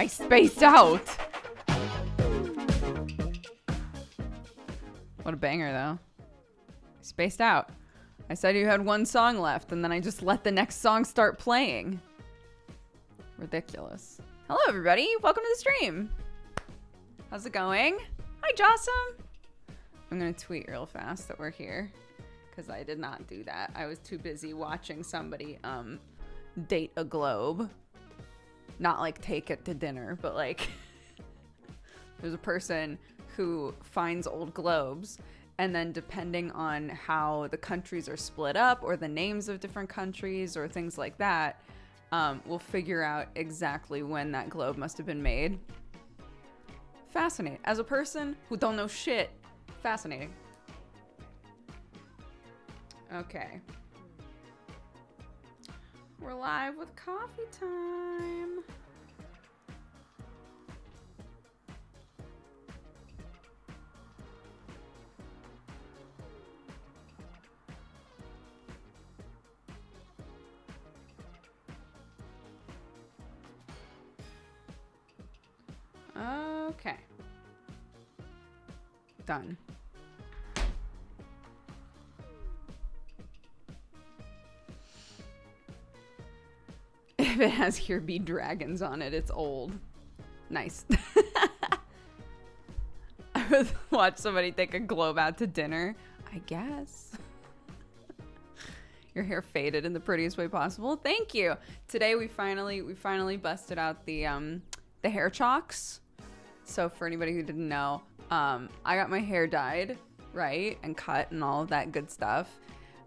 I spaced out. What a banger, though. Spaced out. I said you had one song left, and then I just let the next song start playing. Ridiculous. Hello, everybody. Welcome to the stream. How's it going? Hi, Jossum. I'm going to tweet real fast that we're here, because I did not do that. I was too busy watching somebody date a globe. Not like take it to dinner, but like there's a person who finds old globes, and then depending on how the countries are split up or the names of different countries or things like that, we'll figure out exactly when that globe must have been made. Fascinating. As a person who don't know shit, fascinating. Okay. We're live with coffee time. Okay. Done. If it has "Here Be Dragons" on it, it's old. Nice. I would watch somebody take a globe out to dinner. I guess. Your hair faded in the prettiest way possible. Thank you. Today we finally busted out the hair chalks. So for anybody who didn't know, I got my hair dyed, right, and cut and all of that good stuff.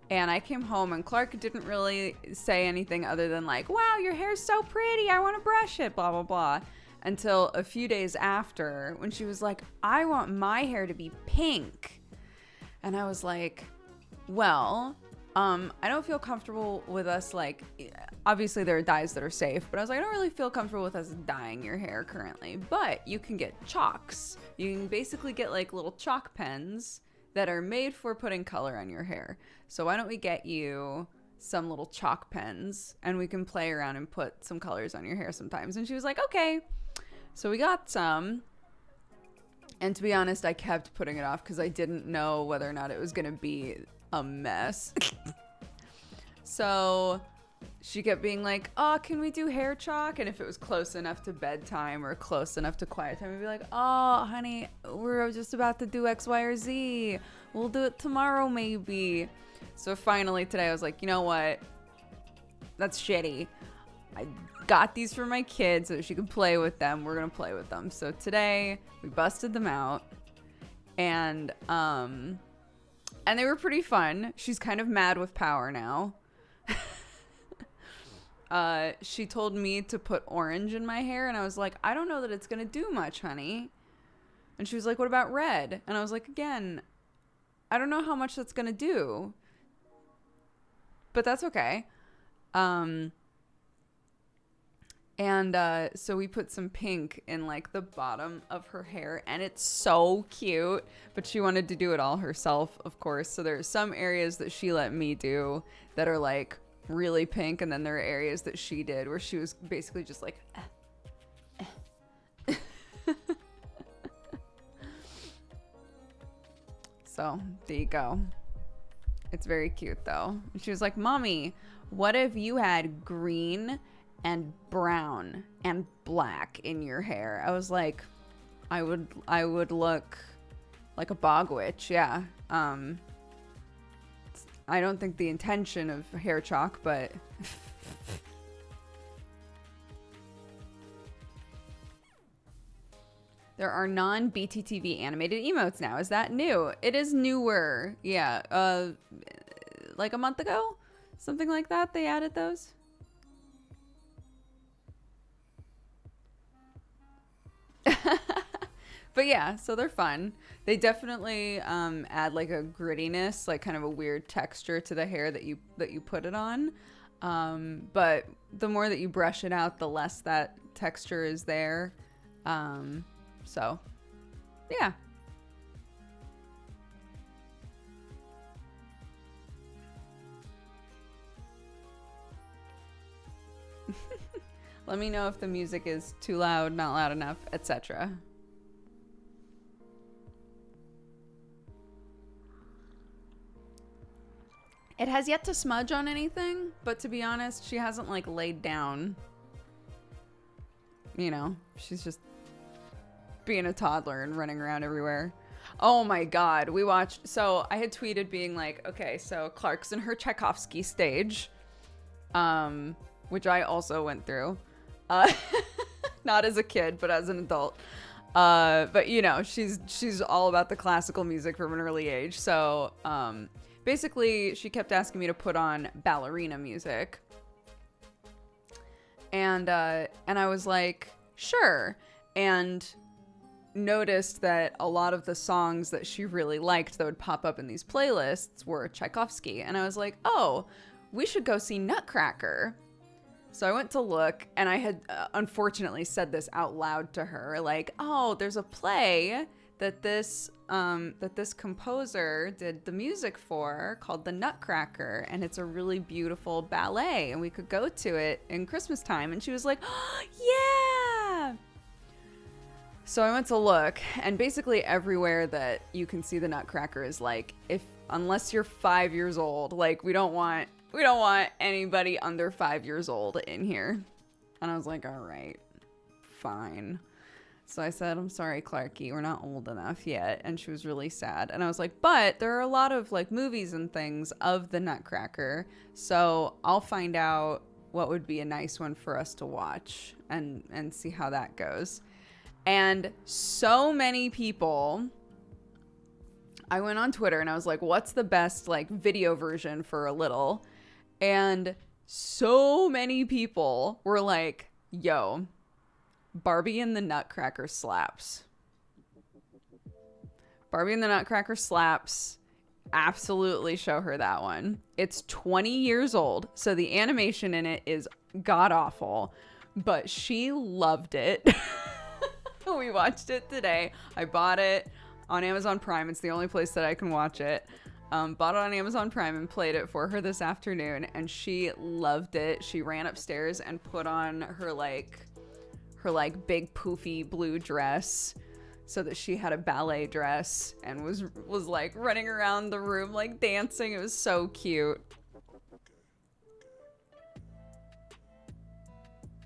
And I came home and Clark didn't really say anything other than like, wow, your hair's so pretty. I want to brush it, blah, blah, blah. Until a few days after when she was like, I want my hair to be pink. And I was like, well, I don't feel comfortable with us, like, obviously there are dyes that are safe, but I was like, I don't really feel comfortable with us dyeing your hair currently, but you can get chalks. You can basically get like little chalk pens that are made for putting color on your hair. So why don't we get you some little chalk pens and we can play around and put some colors on your hair sometimes. And she was like, okay. So we got some. And to be honest, I kept putting it off because I didn't know whether or not it was going to be a mess. So she kept being like, oh, can we do hair chalk? And if it was close enough to bedtime or close enough to quiet time, I'd be like, oh, honey, we're just about to do X, Y, or Z. We'll do it tomorrow, maybe. So finally today I was like, you know what? That's shitty. I got these for my kids so that she could play with them. We're going to play with them. So today we busted them out and they were pretty fun. She's kind of mad with power now. She told me to put orange in my hair, and I was like, I don't know that it's gonna do much, honey. And she was like, what about red? And I was like, again, I don't know how much that's gonna do, but that's okay. So we put some pink in like the bottom of her hair, and it's so cute, but she wanted to do it all herself, of course. So there's some areas that she let me do that are like really pink, and then there are areas that she did where she was basically just like So there you go. It's very cute though. And she was like, Mommy, what if you had green and brown and black in your hair? I was like, I would look like a bog witch. Yeah. I don't think the intention of hair chalk, but there are non-BTTV animated emotes now. Is that new? It is newer. Yeah. Like a month ago, something like that. They added those. But yeah, so they're fun. They definitely add like a grittiness, like kind of a weird texture to the hair that you put it on. But the more that you brush it out, the less that texture is there. So yeah. Let me know if the music is too loud, not loud enough, etc. It has yet to smudge on anything, but to be honest, she hasn't like laid down. You know, she's just being a toddler and running around everywhere. Oh my God, we watched, so I had tweeted being like, okay, so Clark's in her Tchaikovsky stage, which I also went through, not as a kid, but as an adult. But you know, she's all about the classical music from an early age. So, basically, she kept asking me to put on ballerina music. And I was like, sure. And noticed that a lot of the songs that she really liked that would pop up in these playlists were Tchaikovsky. And I was like, oh, we should go see Nutcracker. So I went to look, and I had unfortunately said this out loud to her, like, oh, there's a play that this composer did the music for called The Nutcracker, and it's a really beautiful ballet, and we could go to it in Christmas time. And she was like, oh, yeah. So I went to look, and basically everywhere that you can see the Nutcracker is like, unless you're 5 years old, like we don't want anybody under 5 years old in here. And I was like, all right, fine. So I said, I'm sorry, Clarky, we're not old enough yet. And she was really sad. And I was like, but there are a lot of like movies and things of the Nutcracker. So I'll find out what would be a nice one for us to watch and see how that goes. And so many people, I went on Twitter and I was like, what's the best like video version for a little? And so many people were like, yo, Barbie and the Nutcracker slaps. Barbie and the Nutcracker slaps. Absolutely show her that one. It's 20 years old, so the animation in it is god awful, but she loved it. We watched it today. I bought it on Amazon Prime. It's the only place that I can watch it. Bought it on Amazon Prime and played it for her this afternoon, and she loved it. She ran upstairs and put on her big poofy blue dress so that she had a ballet dress and was like running around the room like dancing. It was so cute.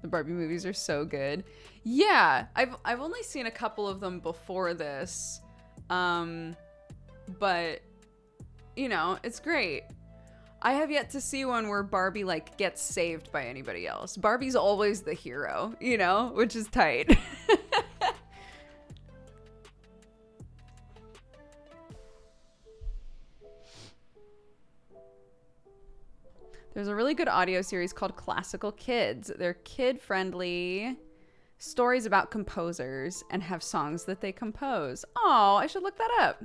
The Barbie movies are so good. Yeah, I've only seen a couple of them before this. But you know, it's great. I have yet to see one where Barbie like gets saved by anybody else. Barbie's always the hero, you know, which is tight. There's a really good audio series called Classical Kids. They're kid-friendly stories about composers and have songs that they compose. Oh, I should look that up.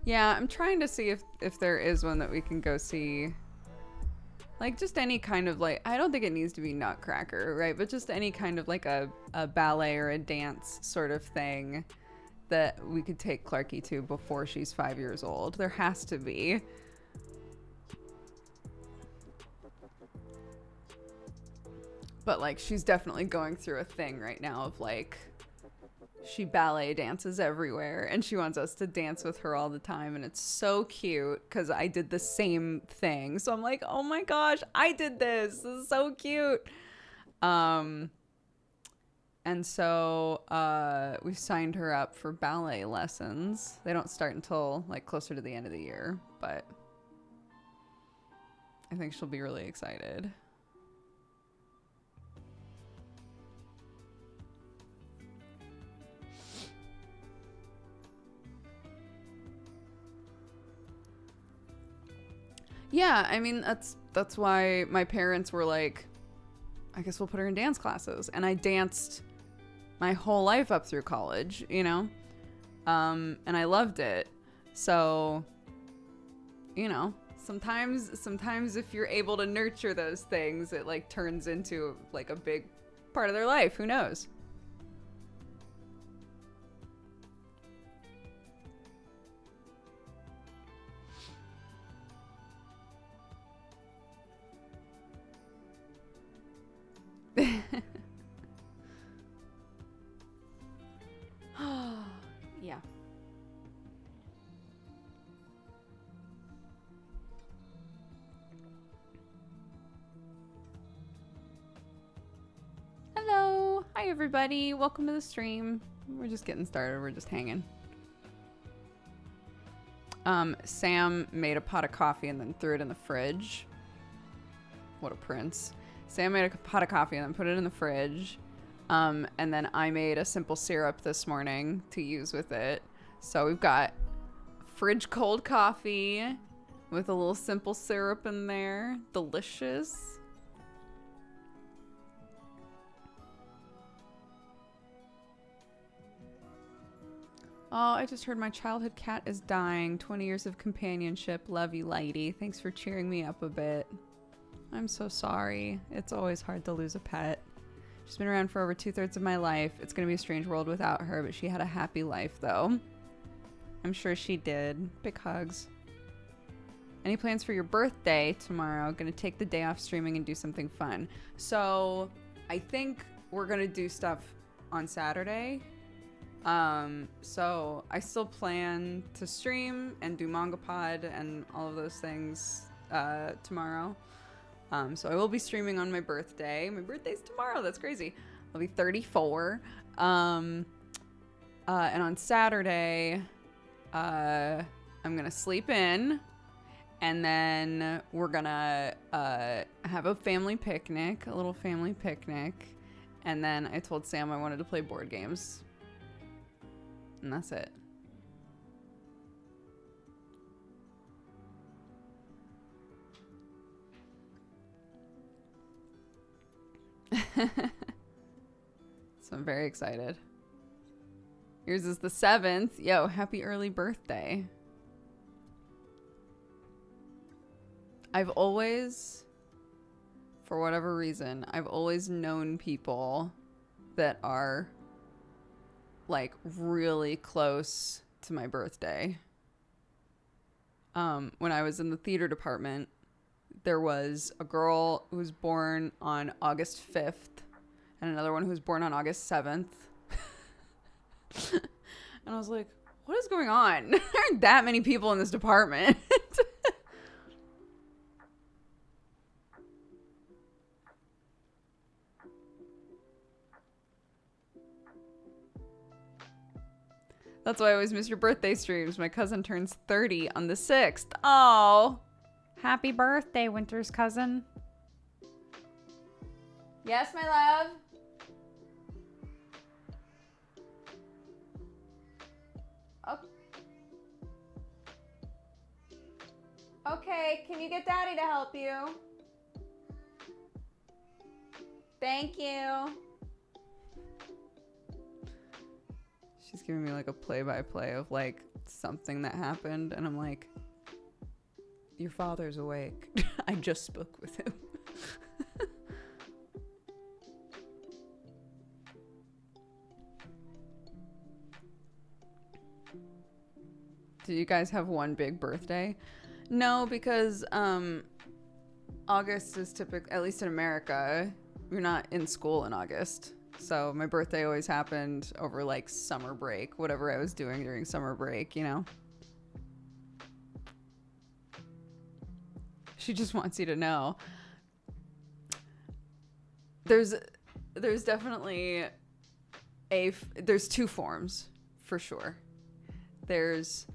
Yeah, I'm trying to see if there is one that we can go see. Like just any kind of like, I don't think it needs to be Nutcracker, right? But just any kind of like a ballet or a dance sort of thing that we could take Clarky to before she's 5 years old. There has to be. But like she's definitely going through a thing right now of like, she ballet dances everywhere and she wants us to dance with her all the time, and it's so cute because I did the same thing. So I'm like, oh my gosh, I did this. This is so cute. And so we signed her up for ballet lessons. They don't start until like closer to the end of the year, but I think she'll be really excited. Yeah, I mean, that's why my parents were like, I guess we'll put her in dance classes. And I danced my whole life up through college, you know? And I loved it. So, you know, sometimes if you're able to nurture those things, it like turns into like a big part of their life. Who knows? Hi everybody, welcome to the stream. We're just getting started, we're just hanging. Sam made a pot of coffee and then threw it in the fridge. What a prince. Sam made a pot of coffee and then put it in the fridge. And then I made a simple syrup this morning to use with it. So we've got fridge cold coffee with a little simple syrup in there. Delicious. Oh, I just heard my childhood cat is dying. 20 years of companionship. Love you, lady. Thanks for cheering me up a bit. I'm so sorry. It's always hard to lose a pet. She's been around for over 2/3 of my life. It's going to be a strange world without her, but she had a happy life, though. I'm sure she did. Big hugs. Any plans for your birthday tomorrow? Going to take the day off streaming and do something fun. So I think we're going to do stuff on Saturday. So I still plan to stream and do Manga Pod and all of those things tomorrow. So I will be streaming on my birthday. My birthday's tomorrow. That's crazy. I'll be 34. And on Saturday, I'm gonna sleep in, and then we're gonna have a family picnic, a little family picnic, and then I told Sam I wanted to play board games. And that's it. So I'm very excited. Yours is the 7th. Yo, happy early birthday. I've always, for whatever reason, I've always known people that are like really close to my birthday. When I was in the theater department, there was a girl who was born on August 5th and another one who was born on August 7th. And I was like, what is going on? There aren't that many people in this department. That's why I always miss your birthday streams. My cousin turns 30 on the 6th. Oh, happy birthday, Winter's cousin. Yes, my love. Okay, can you get Daddy to help you? Thank you. She's giving me like a play-by-play of like something that happened, and I'm like, your father's awake. I just spoke with him. Do you guys have one big birthday? No, because August is typically, at least in America, you're not in school in August. So my birthday always happened over like summer break, whatever I was doing during summer break, you know? She just wants you to know. There's definitely there's two forms for sure. There's,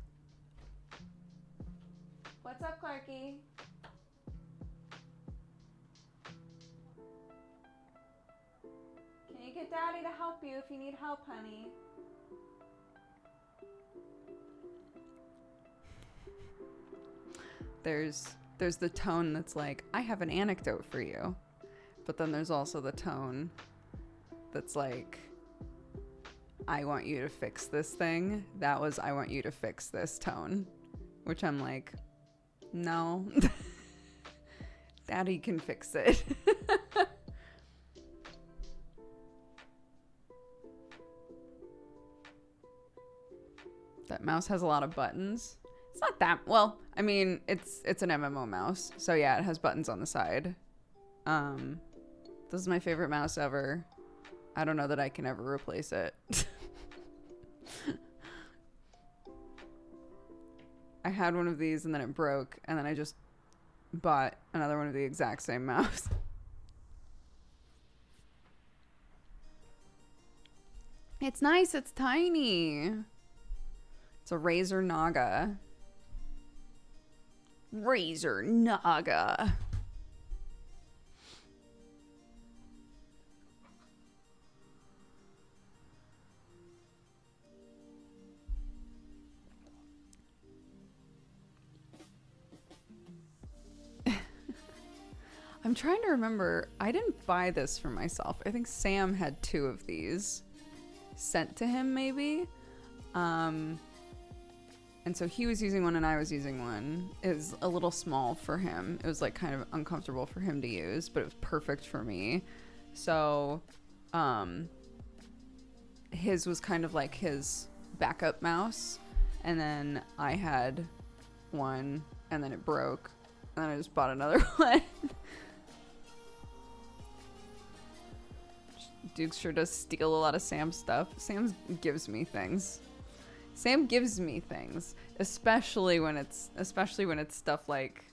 what's up, Clarky? Can you get Daddy to help you if you need help, honey? There's the tone that's like, I have an anecdote for you. But then there's also the tone that's like, I want you to fix this thing. That was, I want you to fix this tone. Which I'm like, no. Daddy can fix it. That mouse has a lot of buttons. It's not that, well, I mean, it's an MMO mouse. So yeah, it has buttons on the side. This is my favorite mouse ever. I don't know that I can ever replace it. I had one of these and then it broke, and then I just bought another one of the exact same mouse. It's nice. It's tiny. It's a Razor Naga. Razor Naga. I'm trying to remember. I didn't buy this for myself. I think Sam had 2 of these sent to him, maybe. And so he was using one and I was using one. It was a little small for him. It was like kind of uncomfortable for him to use, but it was perfect for me. So, his was kind of like his backup mouse. And then I had one and then it broke. And then I just bought another one. Duke sure does steal a lot of Sam's stuff. Sam gives me things. Sam gives me things, especially when it's stuff like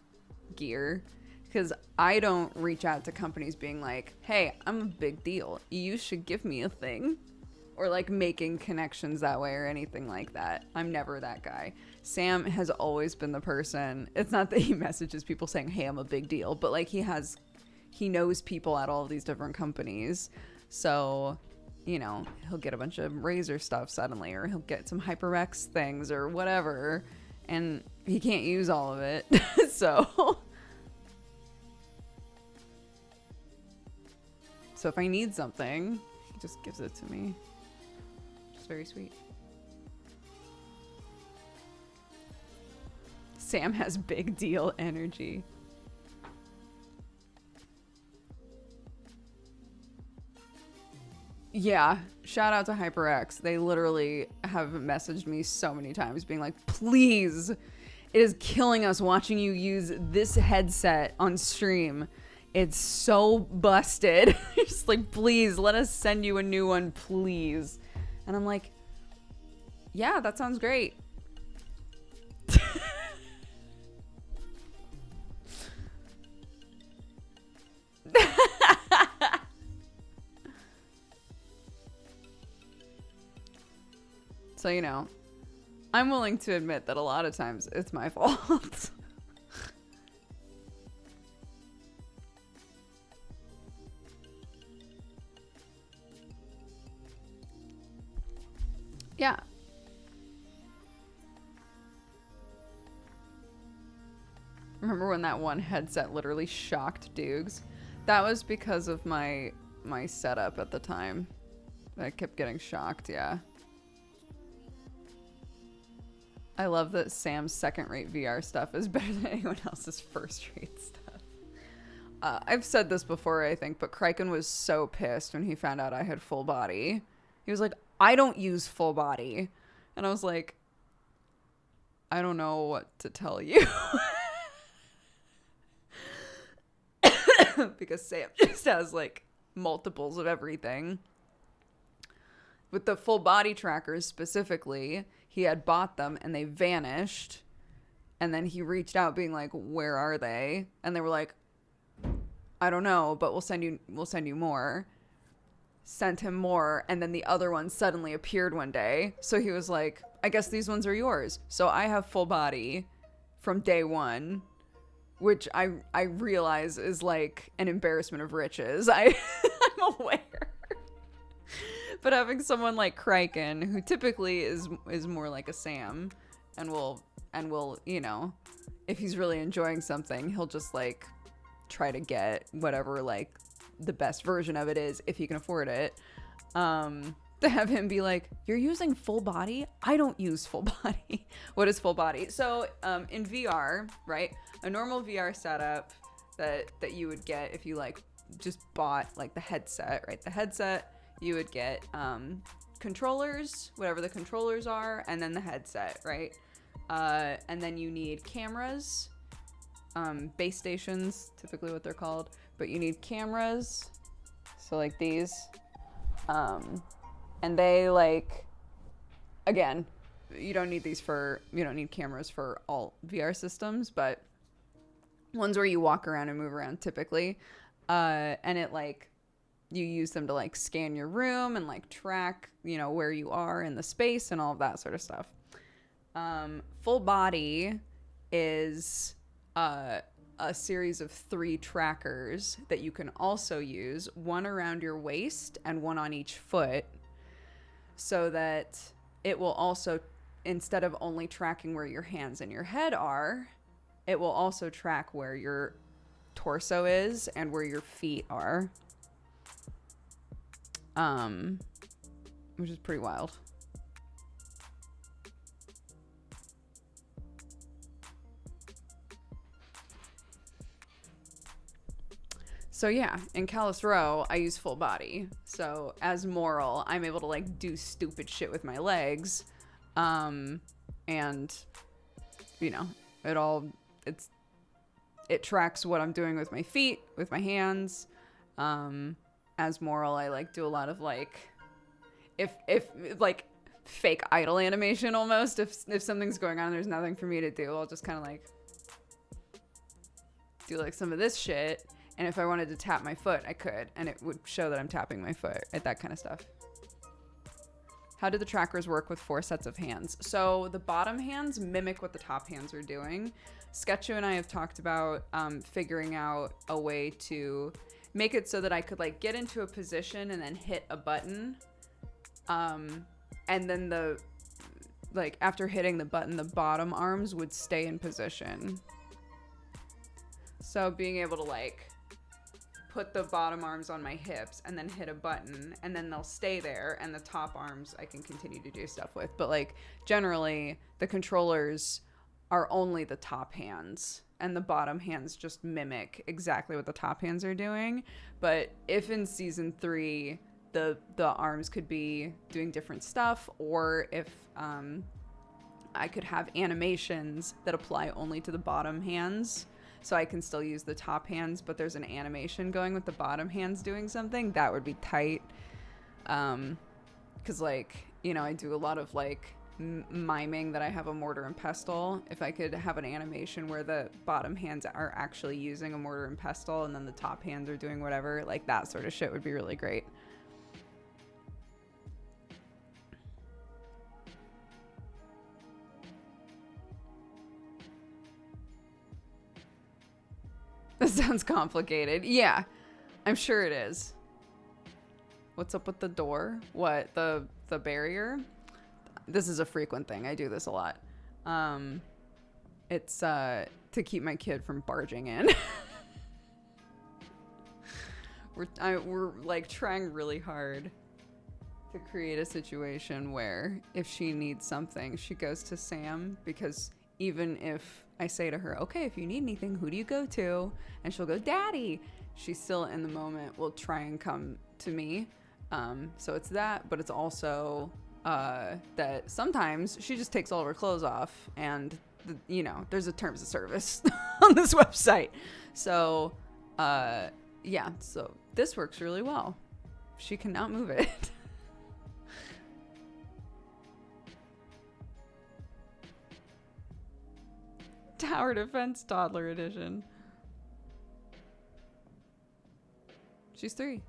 gear, because I don't reach out to companies being like, "Hey, I'm a big deal. You should give me a thing," or like making connections that way or anything like that. I'm never that guy. Sam has always been the person. It's not that he messages people saying, "Hey, I'm a big deal," but like he knows people at all of these different companies. So, you know, he'll get a bunch of Razor stuff suddenly, or he'll get some HyperX things or whatever, and he can't use all of it. So if I need something, he just gives it to me. It's very sweet. Sam has big deal energy. Yeah, shout out to HyperX. They literally have messaged me so many times being like, please, it is killing us watching you use this headset on stream. It's so busted. Just like, please, let us send you a new one, please. And I'm like, yeah, that sounds great. So, you know, I'm willing to admit that a lot of times it's my fault. Yeah. Remember when that one headset literally shocked Dukes? That was because of my setup at the time. I kept getting shocked, yeah. I love that Sam's second-rate VR stuff is better than anyone else's first-rate stuff. I've said this before, I think, but Criken was so pissed when he found out I had full body. He was like, I don't use full body. And I was like, I don't know what to tell you. Because Sam just has, like, multiples of everything. With the full body trackers specifically, he had bought them and they vanished. And then he reached out being like, where are they? And they were like, I don't know, but we'll send you more. Sent him more, and then the other one suddenly appeared one day. So he was like, I guess these ones are yours. So I have full body from day one, which I realize is like an embarrassment of riches. I'm aware. But having someone like Criken, who typically is more like a Sam, and will, you know, if he's really enjoying something, he'll just like try to get whatever like the best version of it is if he can afford it. To have him be like, you're using full body? I don't use full body. What is full body? So in VR, right? A normal VR setup that you would get if you like just bought like the headset, right? The headset, you would get controllers, whatever the controllers are, and then the headset, right? And then you need cameras, base stations, typically what they're called, but you need cameras, so like these, and they like, again, you don't need cameras for all VR systems, but ones where you walk around and move around typically, and it like you use them to like scan your room and like track, you know, where you are in the space and all of that sort of stuff. Full body is a series of 3 trackers that you can also use, one around your waist and one on each foot, so that it will also, instead of only tracking where your hands and your head are, it will also track where your torso is and where your feet are. Which is pretty wild. So yeah, in Callus Row, I use full body. So as Moral, I'm able to like do stupid shit with my legs. And you know, it tracks what I'm doing with my feet, with my hands. As Moral, I like do a lot of like, if like fake idle animation almost. If something's going on and there's nothing for me to do, I'll just kind of like do like some of this shit. And if I wanted to tap my foot, I could, and it would show that I'm tapping my foot, at that kind of stuff. How do the trackers work with 4 sets of hands? So the bottom hands mimic what the top hands are doing. Sketchu and I have talked about figuring out a way to make it so that I could like get into a position and then hit a button. And then after hitting the button, the bottom arms would stay in position. So being able to like put the bottom arms on my hips and then hit a button, and then they'll stay there, and the top arms I can continue to do stuff with. But like generally the controllers are only the top hands, and the bottom hands just mimic exactly what the top hands are doing. But if in season 3 the arms could be doing different stuff, or if I could have animations that apply only to the bottom hands, so I can still use the top hands, but there's an animation going with the bottom hands doing something, that would be tight. Because like, you know, I do a lot of like miming that I have a mortar and pestle. If I could have an animation where the bottom hands are actually using a mortar and pestle and then the top hands are doing whatever, like that sort of shit would be really great. That sounds complicated. Yeah, I'm sure it is. What's up with the door? What, the barrier? This is a frequent thing. I do this a lot. It's to keep my kid from barging in. We're like trying really hard to create a situation where if she needs something, she goes to Sam, because even if I say to her, okay, if you need anything, who do you go to? And she'll go, Daddy. She still in the moment will try and come to me. So it's that, but it's also that sometimes she just takes all of her clothes off, and you know, there's a terms of service on this website. So yeah, so this works really well. She cannot move it. Tower Defense Toddler Edition. She's 3.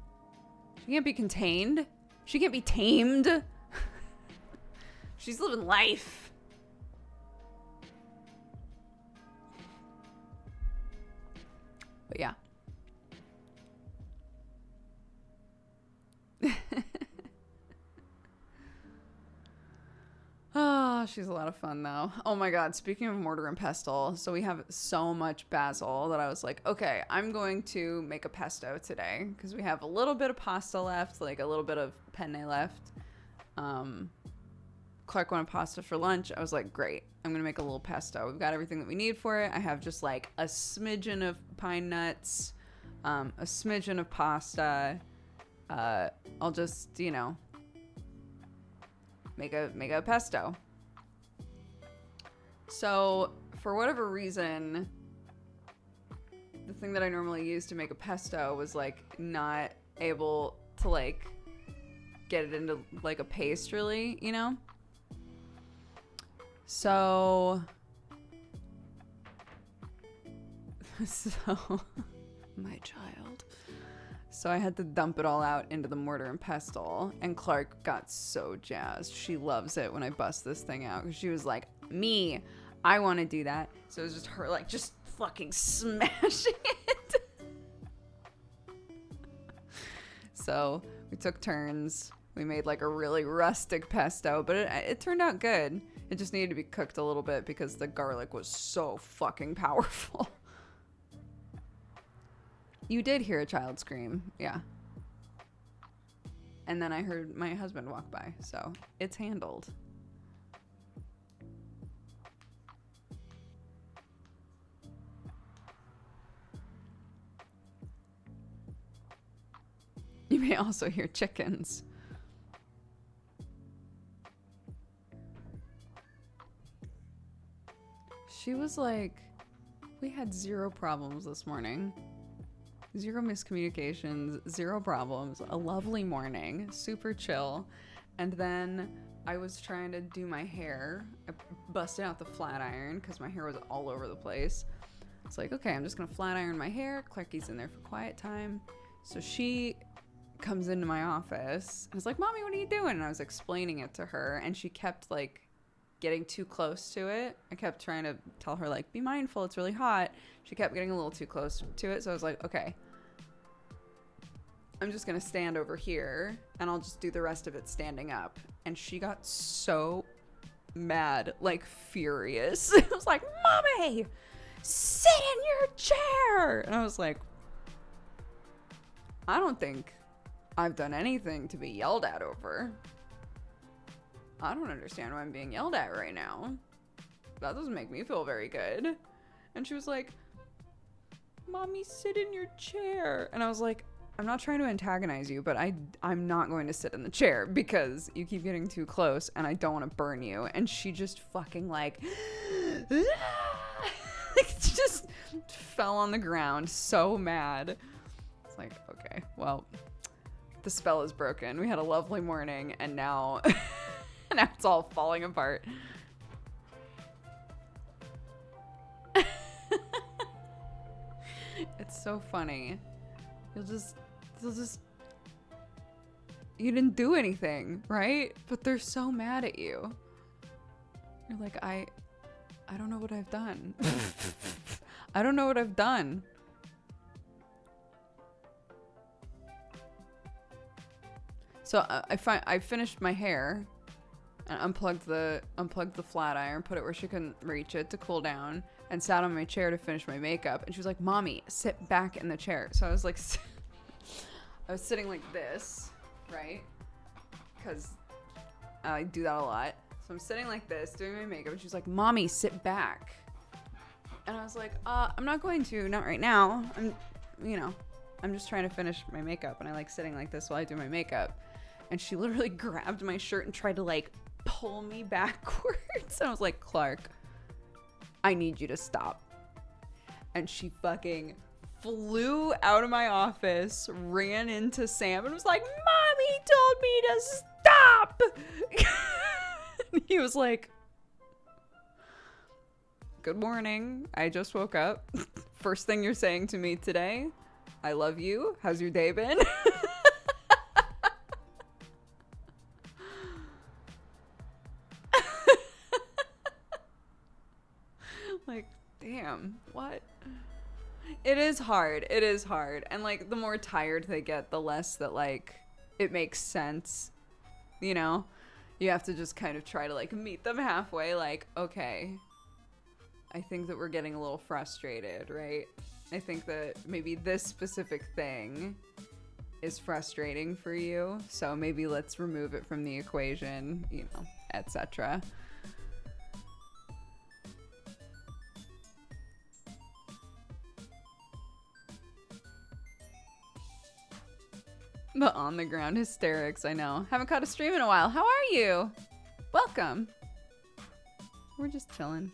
She can't be contained. She can't be tamed. She's living life. But yeah. Oh, she's a lot of fun though. Oh my god, speaking of mortar and pestle, so we have so much basil that I was like, okay, I'm going to make a pesto today because we have a little bit of pasta left, like a little bit of penne left. Clark wanted pasta for lunch. I was like, great, I'm gonna make a little pesto. We've got everything that we need for it. I have just like a smidgen of pine nuts, a smidgen of pasta. I'll just, you know, make a pesto. So for whatever reason, the thing that I normally use to make a pesto was like not able to like get it into like a paste really, you know? So my child. So I had to dump it all out into the mortar and pestle, and Clark got so jazzed. She loves it when I bust this thing out, because she was like, me, I want to do that. So it was just her, like, just fucking smashing it. So we took turns. We made like a really rustic pesto, but it turned out good. It just needed to be cooked a little bit because the garlic was so fucking powerful. You did hear a child scream, yeah. And then I heard my husband walk by, so it's handled. You may also hear chickens. She was like, we had 0 problems this morning. 0 miscommunications, 0 problems. A lovely morning, super chill. And then I was trying to do my hair. I busted out the flat iron because my hair was all over the place. It's like, okay, I'm just gonna flat iron my hair. Clarky's in there for quiet time. So she comes into my office. I was like, Mommy, what are you doing? And I was explaining it to her, and she kept like getting too close to it. I kept trying to tell her, like, be mindful, it's really hot. She kept getting a little too close to it, so I was like, okay, I'm just gonna stand over here and I'll just do the rest of it standing up. And she got so mad, like furious. I was like, Mommy, sit in your chair. And I was like, I don't think I've done anything to be yelled at over. I don't understand why I'm being yelled at right now. That doesn't make me feel very good. And she was like, Mommy, sit in your chair. And I was like, I'm not trying to antagonize you, but I'm not going to sit in the chair because you keep getting too close and I don't want to burn you. And she just fucking like, just fell on the ground so mad. It's like, okay, well, the spell is broken. We had a lovely morning and now... now it's all falling apart. It's so funny. You'll just, you didn't do anything, right? But they're so mad at you. You're like, I don't know what I've done. I don't know what I've done. So I finished my hair. And unplugged the flat iron, put it where she couldn't reach it to cool down, and sat on my chair to finish my makeup. And she was like, Mommy, sit back in the chair. So I was like, I was sitting like this, right? Because I do that a lot. So I'm sitting like this, doing my makeup, and she's like, Mommy, sit back. And I was like, I'm not going to, not right now. I'm just trying to finish my makeup, and I like sitting like this while I do my makeup. And she literally grabbed my shirt and tried to like pull me backwards. And I was like, Clark, I need you to stop. And she fucking flew out of my office, ran into Sam, and was like, Mommy told me to stop. He was like, good morning. I just woke up. First thing you're saying to me today, I love you. How's your day been? Like, damn, what? It is hard. It is hard. And like, the more tired they get, the less that like it makes sense. You know, you have to just kind of try to like meet them halfway. Like, okay, I think that we're getting a little frustrated, right? I think that maybe this specific thing is frustrating for you. So maybe let's remove it from the equation, you know, etc. The on the ground hysterics, I know. Haven't caught a stream in a while. How are you? Welcome. We're just chilling.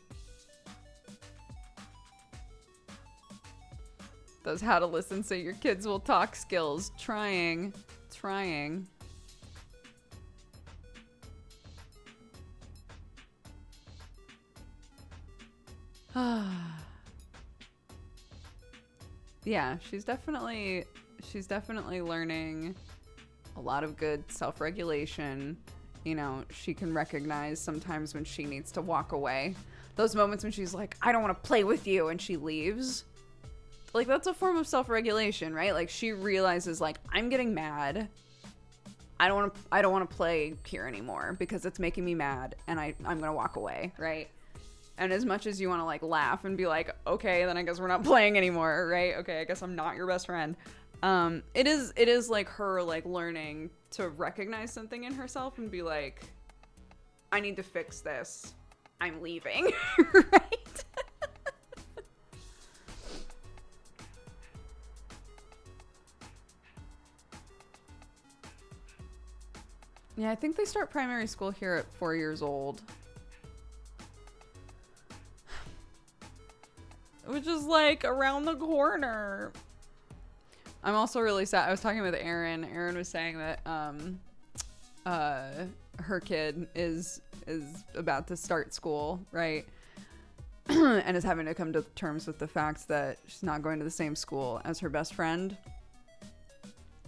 Those how to listen so your kids will talk skills. Trying. Yeah, she's definitely she's definitely learning a lot of good self-regulation. You know, she can recognize sometimes when she needs to walk away. Those moments when she's like, I don't want to play with you, and she leaves. Like, that's a form of self-regulation, right? Like, she realizes, like, I'm getting mad. I don't want to play here anymore because it's making me mad, and I'm going to walk away, right? And as much as you want to, like, laugh and be like, okay, then I guess we're not playing anymore, right? Okay, I guess I'm not your best friend. It is like her, like, learning to recognize something in herself and be like, I need to fix this. I'm leaving, right? Yeah, I think they start primary school here at 4 years old. Which is like around the corner. I'm also really sad. I was talking with Erin. Erin was saying that her kid is about to start school, right? And is having to come to terms with the fact that she's not going to the same school as her best friend.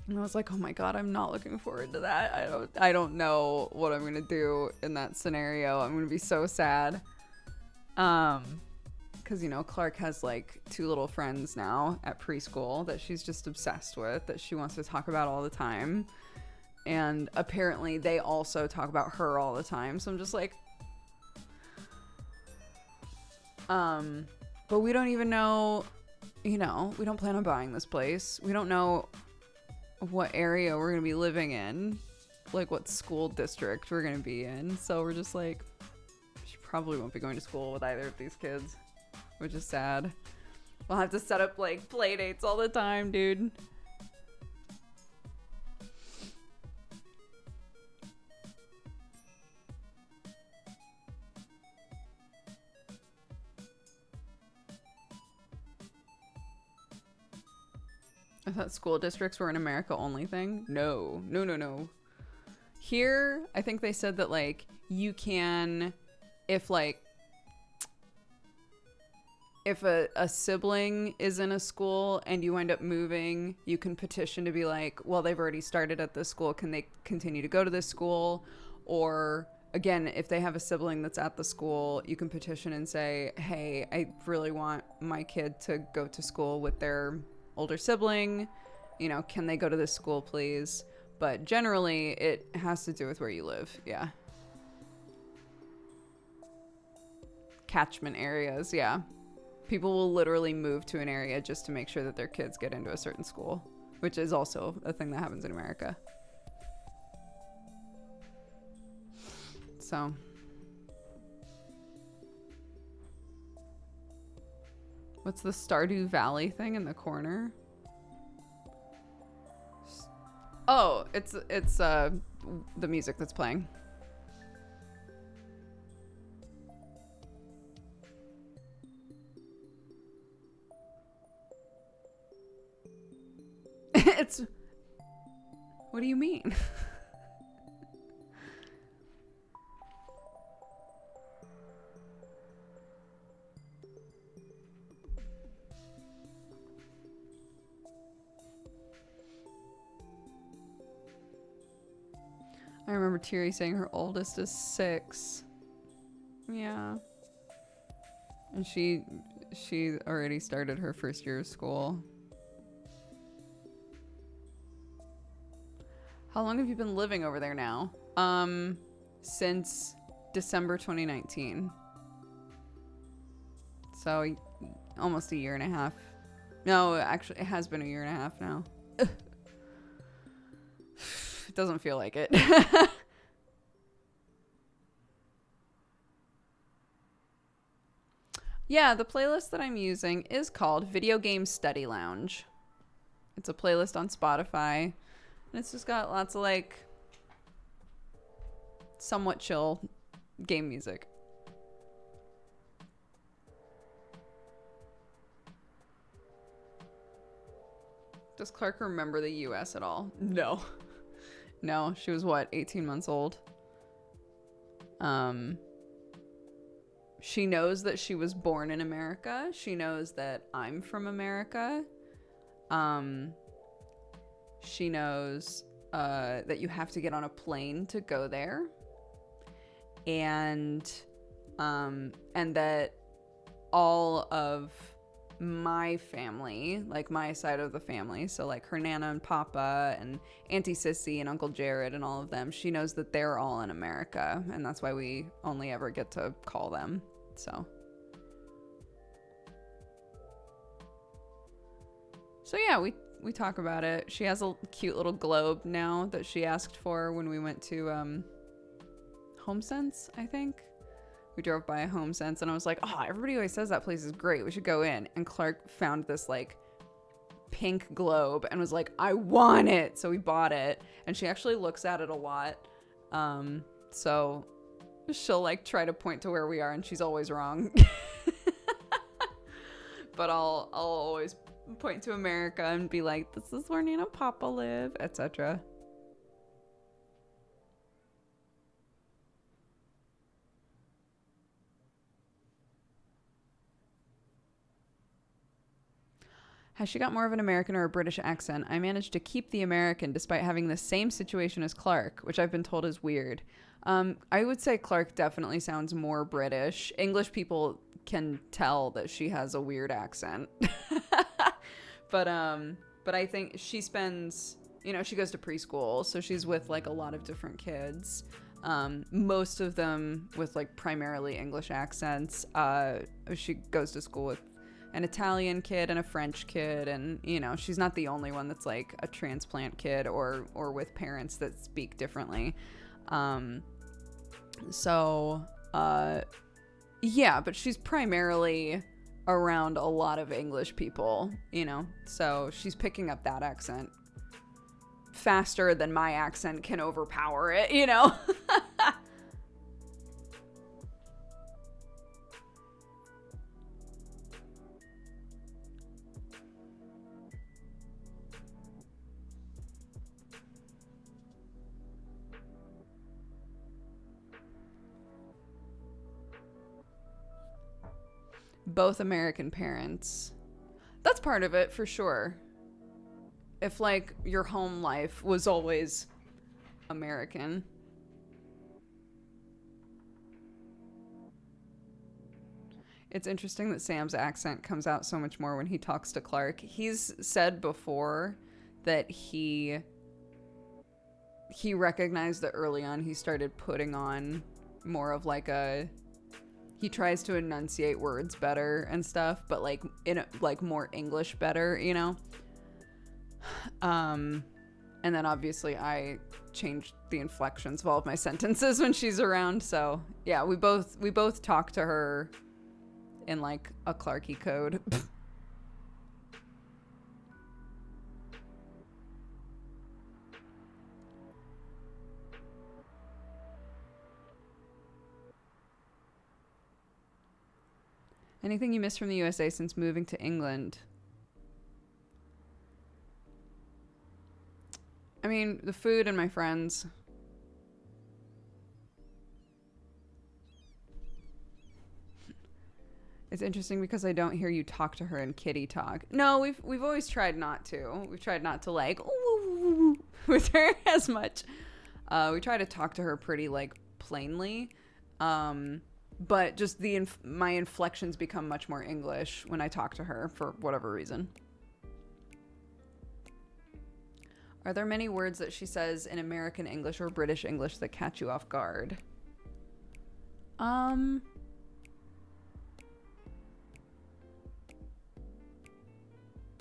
And I was like, oh my God, I'm not looking forward to that. I don't know what I'm gonna do in that scenario. I'm gonna be so sad. Because, you know, Clark has like 2 little friends now at preschool that she's just obsessed with, that she wants to talk about all the time. And apparently they also talk about her all the time. So I'm just like, but we don't even know, you know, we don't plan on buying this place. We don't know what area we're going to be living in, like what school district we're going to be in. So we're just like, she probably won't be going to school with either of these kids, which is sad. We'll have to set up like play dates all the time, dude. I thought school districts were an America only thing. No. Here, I think they said that like you can, if a sibling is in a school and you wind up moving, you can petition to be like, well, they've already started at this school. Can they continue to go to this school? Or again, if they have a sibling that's at the school, you can petition and say, hey, I really want my kid to go to school with their older sibling, you know, can they go to this school, please? But generally, it has to do with where you live. Yeah. Catchment areas, yeah. People will literally move to an area just to make sure that their kids get into a certain school, which is also a thing that happens in America. So. What's the Stardew Valley thing in the corner? Oh, it's the music that's playing. It's, what do you mean? I remember Tiri saying her oldest is 6. Yeah. And she already started her first year of school. How long have you been living over there now? Since December 2019. So almost a year and a half. No, actually, it has been a year and a half now. It doesn't feel like it. Yeah, the playlist that I'm using is called Video Game Study Lounge. It's a playlist on Spotify. And it's just got lots of like somewhat chill game music. Does Clark remember the US at all? No. No, she was what, 18 months old? She knows that she was born in America. She knows that I'm from America. she knows that you have to get on a plane to go there, and that all of my family, like my side of the family, so like her Nana and Papa and Auntie Sissy and Uncle Jared and all of them, she knows that they're all in America, and that's why we only ever get to call them. So yeah, we talk about it. She has a cute little globe now that she asked for when we went to HomeSense, I think. We drove by a HomeSense, and I was like, oh, everybody always says that place is great. We should go in. And Clark found this, like, pink globe and was like, I want it. So we bought it. And she actually looks at it a lot. So she'll, like, try to point to where we are, and she's always wrong. But I'll always point to America and be like, this is where Nina and Papa live, etc. Has she got more of an American or a British accent? I managed to keep the American despite having the same situation as Clark, which I've been told is weird. I would say Clark definitely sounds more British. English people can tell that she has a weird accent. But I think she spends, she goes to preschool, so she's with like a lot of different kids. Most of them with like primarily English accents. She goes to school with an Italian kid and a French kid, and she's not the only one that's like a transplant kid or with parents that speak differently. Yeah, but she's primarily around a lot of English people, so she's picking up that accent faster than my accent can overpower it. Both American parents. That's part of it for sure. If like your home life was always American. It's interesting that Sam's accent comes out so much more when he talks to Clark. He's said before that he recognized that early on he started putting on more of like he tries to enunciate words better and stuff, but like in like more English better, and then obviously I changed the inflections of all of my sentences when she's around. So yeah, we both talk to her in like a Clarky code. Anything you miss from the USA since moving to England? I mean, the food and my friends. It's interesting because I don't hear you talk to her in kitty talk. No, we've always tried not to. We've tried not to like with her as much. We try to talk to her pretty like plainly. But just my inflections become much more English when I talk to her for whatever reason. Are there many words that she says in American English or British English that catch you off guard? I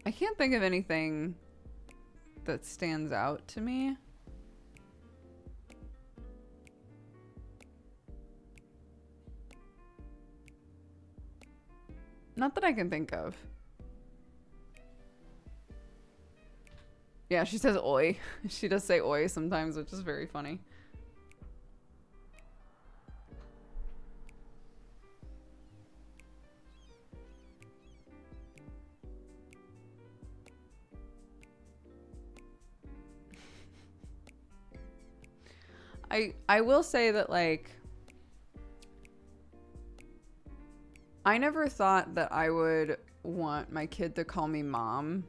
can't think of anything that stands out to me. Not that I can think of. Yeah, she says oi. She does say oi sometimes, which is very funny. I will say that like I never thought that I would want my kid to call me mom.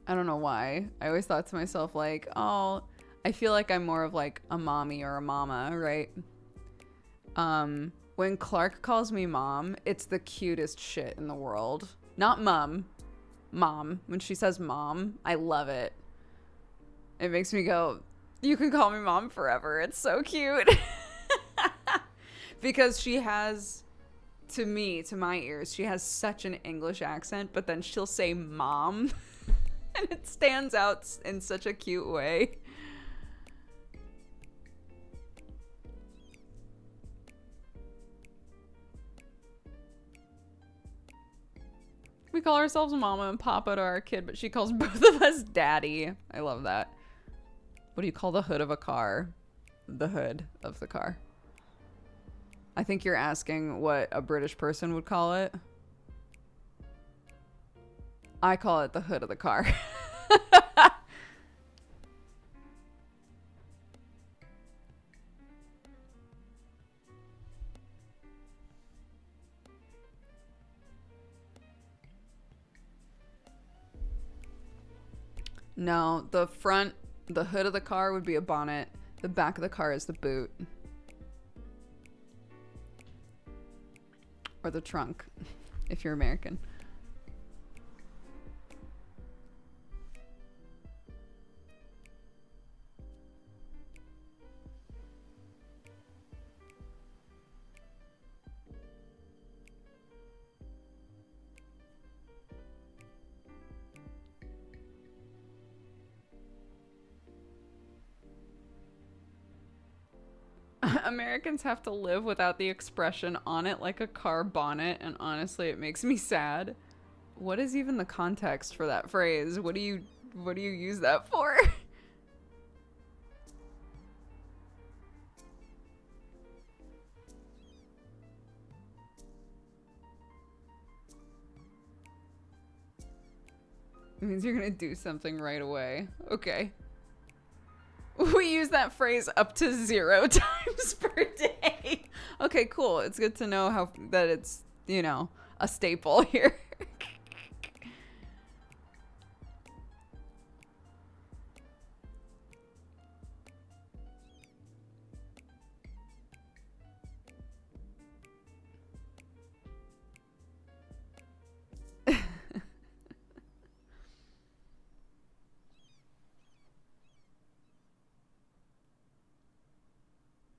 I don't know why. I always thought to myself, like, oh, I feel like I'm more of like a mommy or a mama, right? When Clark calls me mom, it's the cutest shit in the world. Not mum, mom. When she says mom, I love it. It makes me go, you can call me mom forever. It's so cute. Because she has, to me, to my ears, she has such an English accent, but then she'll say mom. And it stands out in such a cute way. We call ourselves mama and papa to our kid, but she calls both of us daddy. I love that. What do you call the hood of a car? The hood of the car. I think you're asking what a British person would call it. I call it the hood of the car. No, the hood of the car would be a bonnet. The back of the car is the boot. Or the trunk, if you're American. Americans have to live without the expression on it like a car bonnet, and honestly it makes me sad. What is even the context for that phrase? What do you use that for? It means you're gonna do something right away. Okay. We use that phrase up to 0 times per day. Okay, cool. It's good to know that it's, you know, a staple here.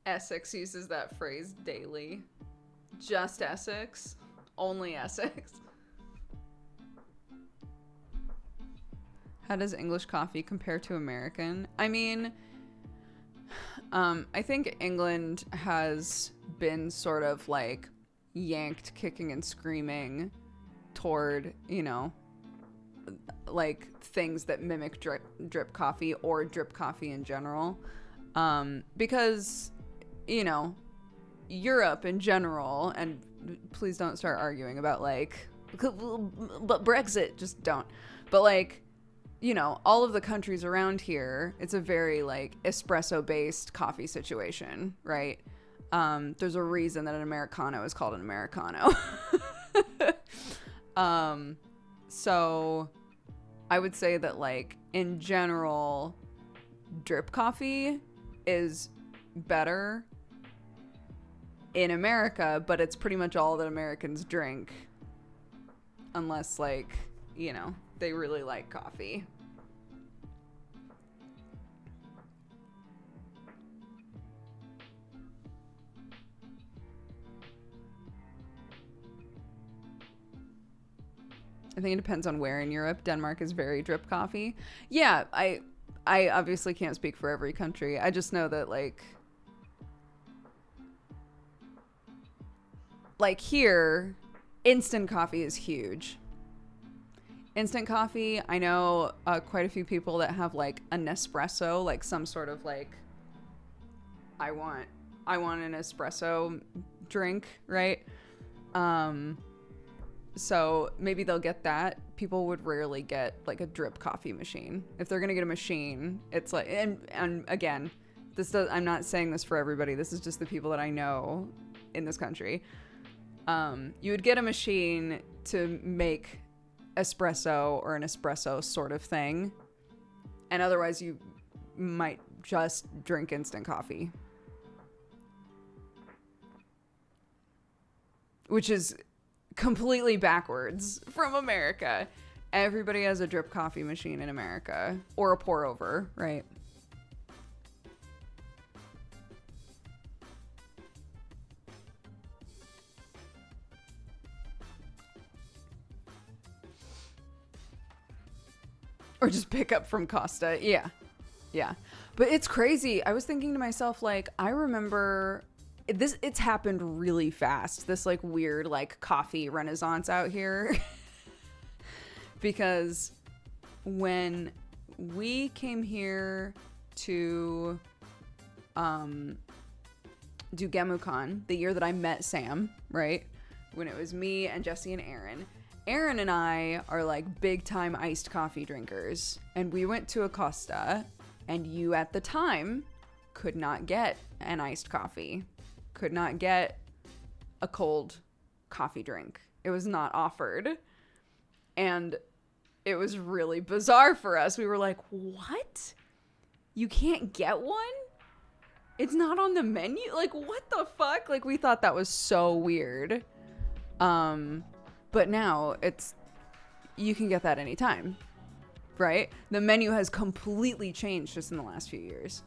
Essex uses that phrase daily. Just Essex. Only Essex. How does English coffee compare to American? I mean, I think England has been sort of like yanked kicking and screaming toward, you know, like things that mimic drip coffee or drip coffee in general. Because, you know, Europe in general, and please don't start arguing about like, but Brexit, just don't. But like, you know, all of the countries around here, it's a very like espresso based coffee situation, right? There's a reason that an Americano is called an Americano. So I would say that like in general, drip coffee is better in America, but it's pretty much all that Americans drink, unless like, you know, they really like coffee. I think it depends on where in Europe. Denmark is very drip coffee. Yeah, I obviously can't speak for every country. I just know that like here, instant coffee is huge. Instant coffee, I know quite a few people that have like a Nespresso, like some sort of like, I want an espresso drink, right? So maybe they'll get that. People would rarely get like a drip coffee machine. If they're gonna get a machine, it's like, and again, I'm not saying this for everybody. This is just the people that I know in this country. You would get a machine to make espresso or an espresso sort of thing. And otherwise you might just drink instant coffee. Which is completely backwards from America. Everybody has a drip coffee machine in America. Or a pour over, right? Or just pick up from Costa. Yeah. Yeah. But it's crazy. I was thinking to myself, like, I remember it's happened really fast. This like weird like coffee renaissance out here. Because when we came here to do GemuCon, the year that I met Sam, right? When it was me and Jesse and Aaron. Aaron and I are like big time iced coffee drinkers. And we went to Acosta, and you at the time could not get an iced coffee. Could not get a cold coffee drink. It was not offered. And it was really bizarre for us. We were like, what? You can't get one? It's not on the menu? Like, what the fuck? Like, we thought that was so weird. But now you can get that anytime, right? The menu has completely changed just in the last few years.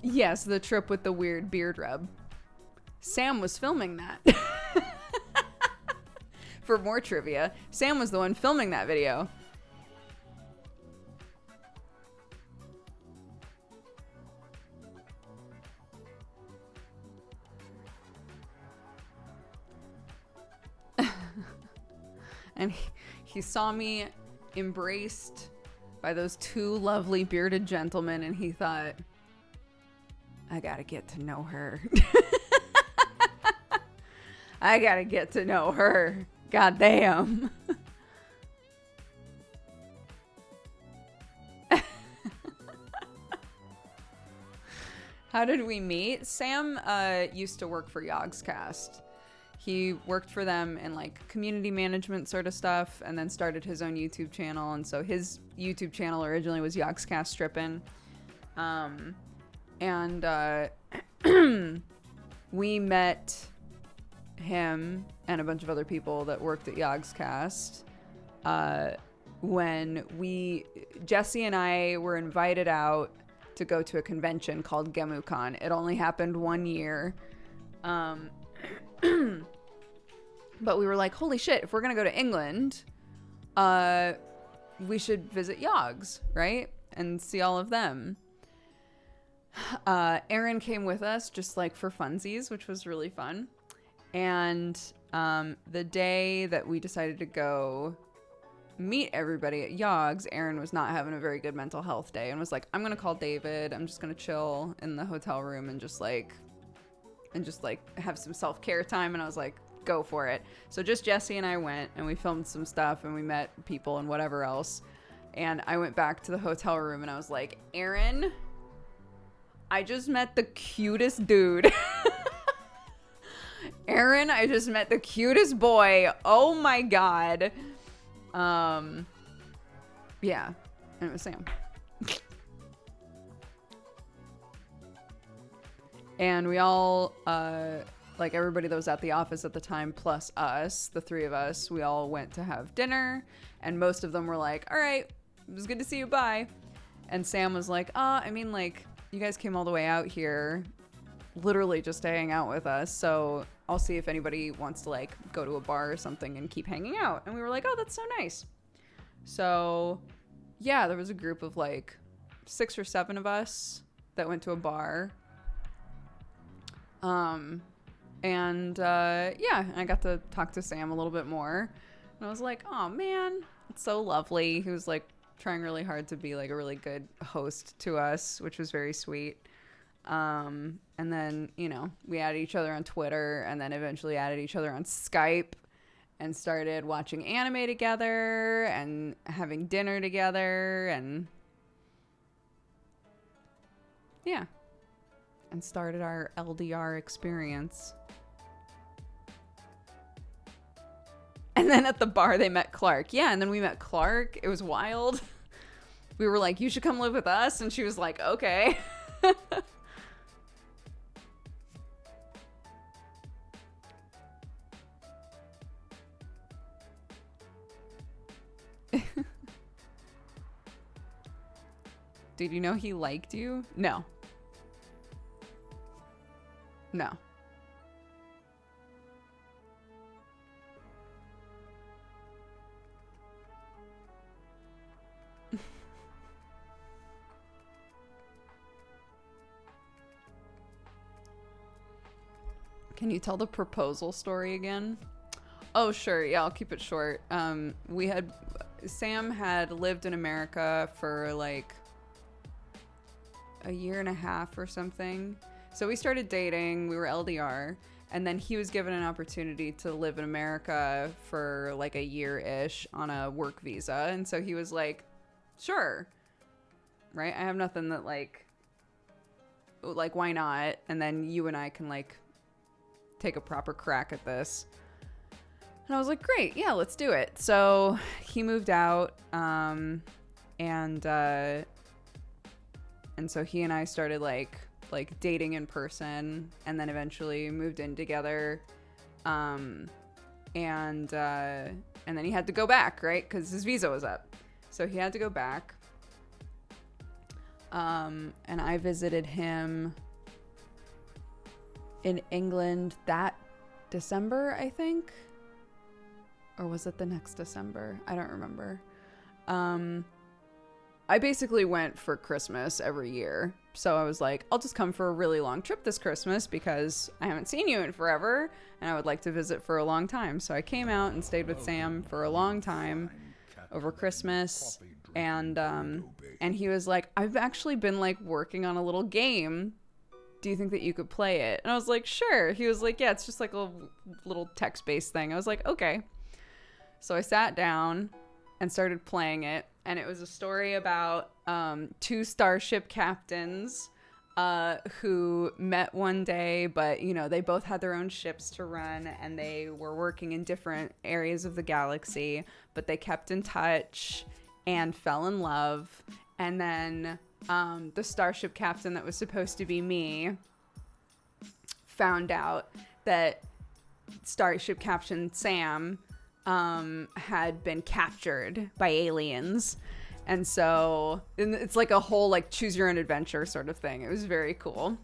Yes, the trip with the weird beard rub. Sam was filming that. For more trivia, Sam was the one filming that video. And he saw me embraced by those two lovely bearded gentlemen, and he thought, I gotta get to know her. I gotta get to know her. God damn. How did we meet? Sam used to work for Yogscast. He worked for them in like community management sort of stuff, and then started his own YouTube channel. And so his YouTube channel originally was Yogscast Strippin'. We met him and a bunch of other people that worked at Yogscast when Jesse and I were invited out to go to a convention called GemuCon. It only happened one year. But we were like, holy shit, if we're gonna go to England, we should visit Yogs, right? And see all of them. Aaron came with us just like for funsies, which was really fun. And the day that we decided to go meet everybody at Yogs, Aaron was not having a very good mental health day and was like, I'm gonna call David. I'm just gonna chill in the hotel room and just have some self-care time. And I was like, go for it. So just Jesse and I went, and we filmed some stuff, and we met people and whatever else. And I went back to the hotel room, and I was like, Aaron, I just met the cutest dude. Aaron, I just met the cutest boy. Oh my God. Yeah. And it was Sam. And we all, like everybody that was at the office at the time, plus us, the three of us, we all went to have dinner. And most of them were like, all right, it was good to see you, bye. And Sam was like, I mean, like, you guys came all the way out here, literally just to hang out with us. So I'll see if anybody wants to, like, go to a bar or something and keep hanging out. And we were like, oh, that's so nice. So, yeah, there was a group of, like, 6 or 7 of us that went to a bar. Yeah, I got to talk to Sam a little bit more. And I was like, oh, man, it's so lovely. He was, like, trying really hard to be, like, a really good host to us, which was very sweet. And then, you know, we added each other on Twitter, and then eventually added each other on Skype, and started watching anime together and having dinner together, and yeah, and started our LDR experience. And then at the bar, they met Clark. Yeah, and then we met Clark. It was wild. We were like, you should come live with us. And she was like, okay. Did you know he liked you? No. No. Can you tell the proposal story again? Oh, sure. Yeah, I'll keep it short. Sam had lived in America for like a year and a half or something. So we started dating, we were LDR, and then he was given an opportunity to live in America for like a year-ish on a work visa. And so he was like, sure. Right? I have nothing that like, why not? And then you and I can like take a proper crack at this. And I was like, great, yeah, let's do it. So he moved out, and so he and I started like dating in person, and then eventually moved in together. And then he had to go back, right? Because his visa was up. So he had to go back. And I visited him in England that December, I think. Or was it the next December? I don't remember. I basically went for Christmas every year. So I was like, I'll just come for a really long trip this Christmas because I haven't seen you in forever and I would like to visit for a long time. So I came out and stayed with Sam for a long time over Christmas. And he was like, I've actually been like working on a little game. Do you think that you could play it? And I was like, sure. He was like, yeah, it's just like a little text-based thing. I was like, okay. So I sat down and started playing it. And it was a story about two starship captains who met one day, but, you know, they both had their own ships to run and they were working in different areas of the galaxy, but they kept in touch and fell in love. And then the starship captain that was supposed to be me found out that starship captain Sam had been captured by aliens. And so it's like a whole like choose your own adventure sort of thing. It was very cool.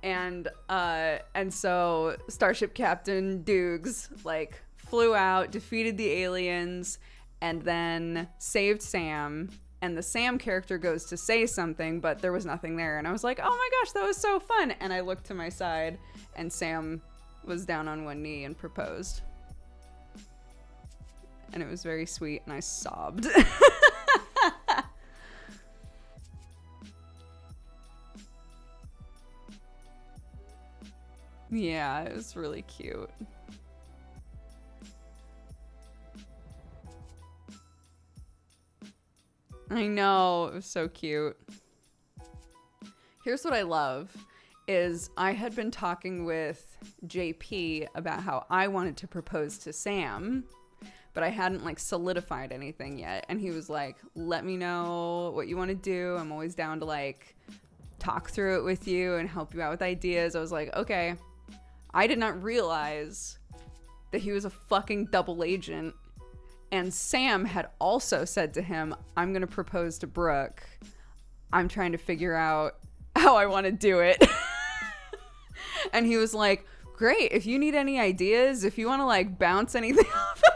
And so Starship Captain Dukes like flew out, defeated the aliens, and then saved Sam. And the Sam character goes to say something, but there was nothing there. And I was like, oh my gosh, that was so fun. And I looked to my side and Sam was down on one knee and proposed. And it was very sweet and I sobbed. Yeah, it was really cute. I know, it was so cute. Here's what I love is I had been talking with JP about how I wanted to propose to Sam, but I hadn't like solidified anything yet. And he was like, let me know what you want to do. I'm always down to like talk through it with you and help you out with ideas. I was like, okay. I did not realize that he was a fucking double agent. And Sam had also said to him, I'm going to propose to Brooke. I'm trying to figure out how I want to do it. And he was like, great. If you need any ideas, if you want to like bounce anything off of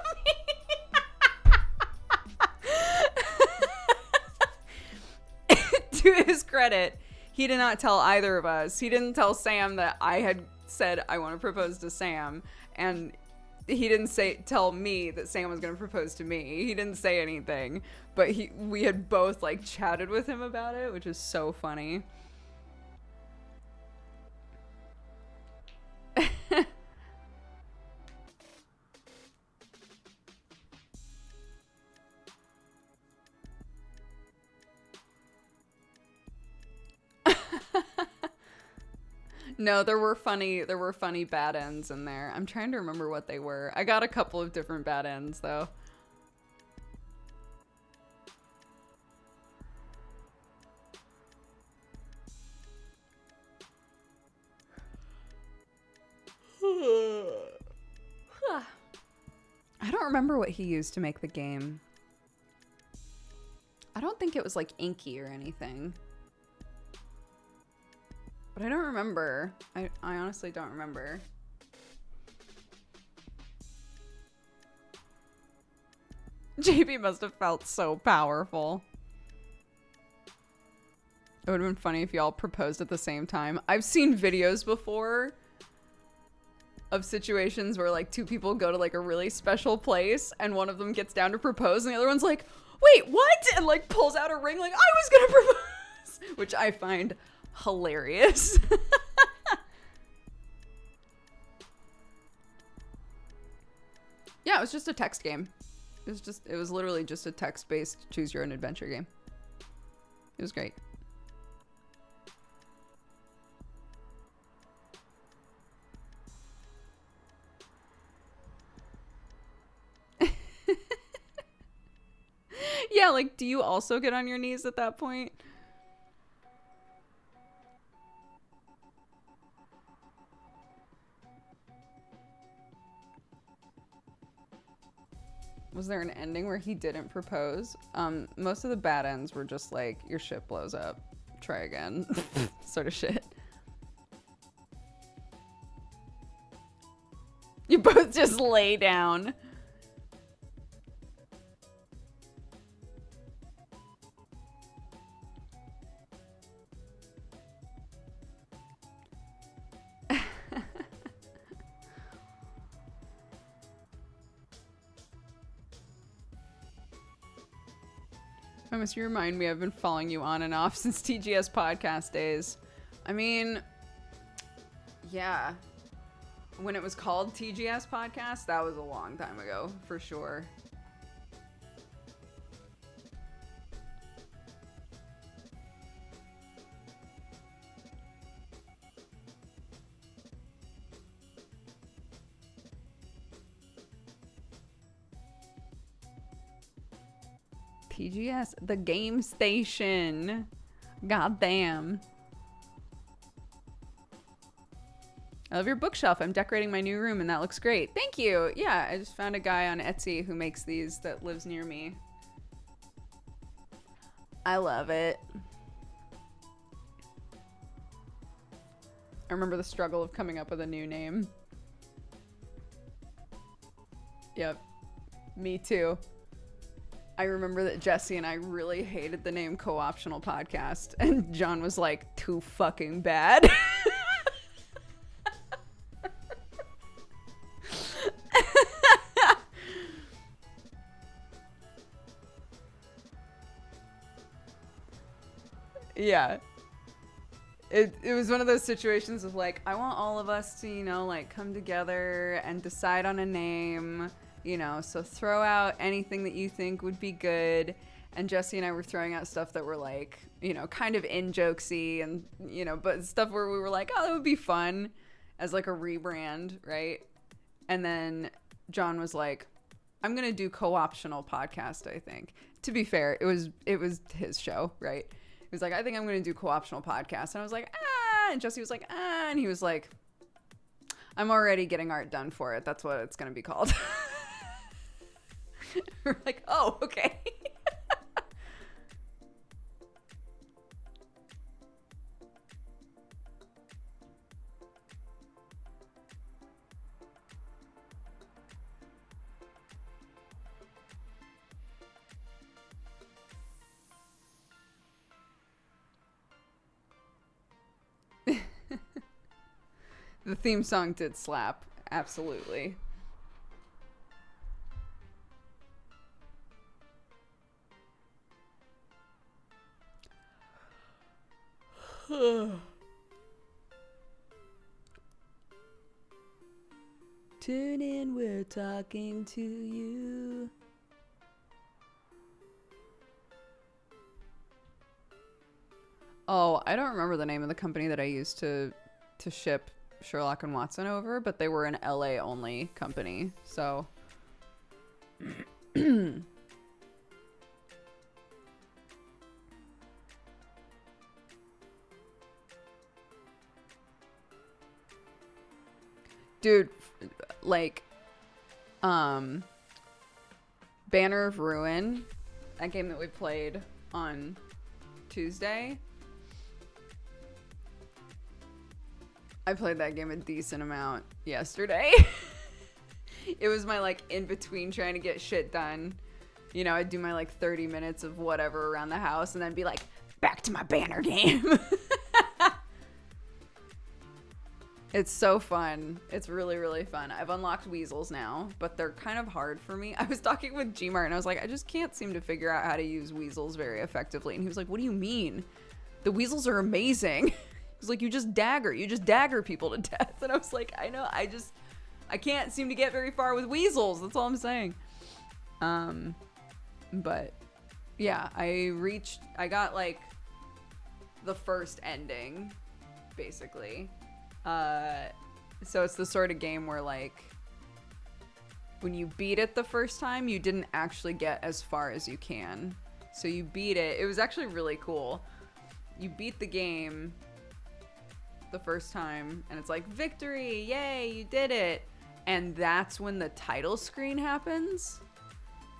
me. To his credit, he did not tell either of us. He didn't tell Sam that I had said I want to propose to Sam, and he didn't tell me that Sam was going to propose to me. He didn't say anything, but we had both like chatted with him about it, which is so funny. No, there were funny bad ends in there. I'm trying to remember what they were. I got a couple of different bad ends though. I don't remember what he used to make the game. I don't think it was like inky or anything. But I don't remember. I honestly don't remember. JB must have felt so powerful. It would have been funny if y'all proposed at the same time. I've seen videos before of situations where like two people go to like a really special place and one of them gets down to propose and the other one's like, wait, what? And like pulls out a ring like, I was gonna propose, which I find hilarious. Yeah, it was just a text game. It was literally just a text-based choose your own adventure game. It was great. Yeah, like, do you also get on your knees at that point? Was there an ending where he didn't propose? Most of the bad ends were just like, your ship blows up, try again, sort of shit. You both just lay down. Thomas, you remind me I've been following you on and off since TGS podcast days. I mean, yeah. When it was called TGS podcast, that was a long time ago, for sure. TGS, the game station. Goddamn. I love your bookshelf. I'm decorating my new room and that looks great. Thank you. Yeah, I just found a guy on Etsy who makes these that lives near me. I love it. I remember the struggle of coming up with a new name. Yep. Me too. I remember that Jesse and I really hated the name Co-Optional Podcast, and John was like, too fucking bad. Yeah. It was one of those situations of like, I want all of us to, you know, like come together and decide on a name. You know, so throw out anything that you think would be good. And Jesse and I were throwing out stuff that were like, you know, kind of in-jokesy and, you know, but stuff where we were like, oh, that would be fun as like a rebrand, right? And then John was like, I'm going to do Co-Optional Podcast, I think. To be fair, it was his show, right? He was like, I think I'm going to do Co-Optional Podcast. And I was like, ah. And Jesse was like, ah. And he was like, I'm already getting art done for it. That's what it's going to be called. We're like, oh, okay. The theme song did slap. Absolutely. Tune in, we're talking to you. Oh, I don't remember the name of the company that I used to to ship Sherlock and Watson over, but they were an LA only company. So dude, like Banner of Ruin, that game that we played on Tuesday. I played that game a decent amount yesterday. It was my like in between trying to get shit done. You know, I'd do my like 30 minutes of whatever around the house and then be like, back to my Banner game. It's so fun. It's really, really fun. I've unlocked Weasels now, but they're kind of hard for me. I was talking with Gmart and I was like, I just can't seem to figure out how to use Weasels very effectively. And he was like, what do you mean? The Weasels are amazing. He's like, you just dagger people to death. And I was like, I know, I can't seem to get very far with Weasels. That's all I'm saying. But yeah, I got like the first ending, basically. So it's the sort of game where like when you beat it the first time, you didn't actually get as far as you can. So you beat it. It was actually really cool. You beat the game the first time and it's like, victory, yay, you did it. And that's when the title screen happens.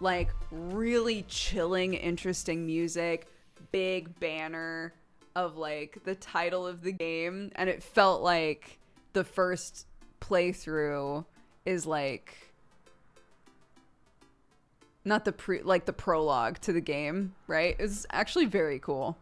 Like really chilling, interesting music, big banner of like the title of the game, and it felt like the first playthrough is like not the the prologue to the game, right? It's actually very cool.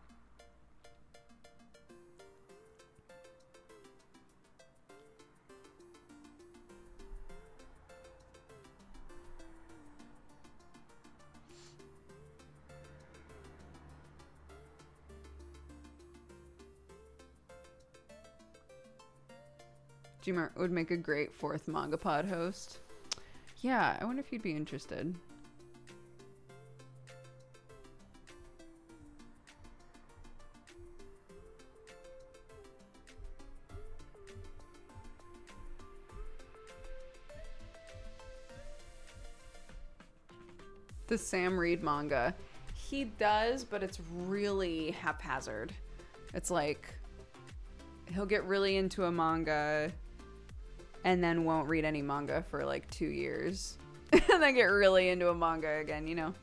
Gmart would make a great fourth manga pod host. Yeah, I wonder if you'd be interested. The Sam Reed manga. He does, but it's really haphazard. It's like he'll get really into a manga and then won't read any manga for like 2 years. And then get really into a manga again, you know?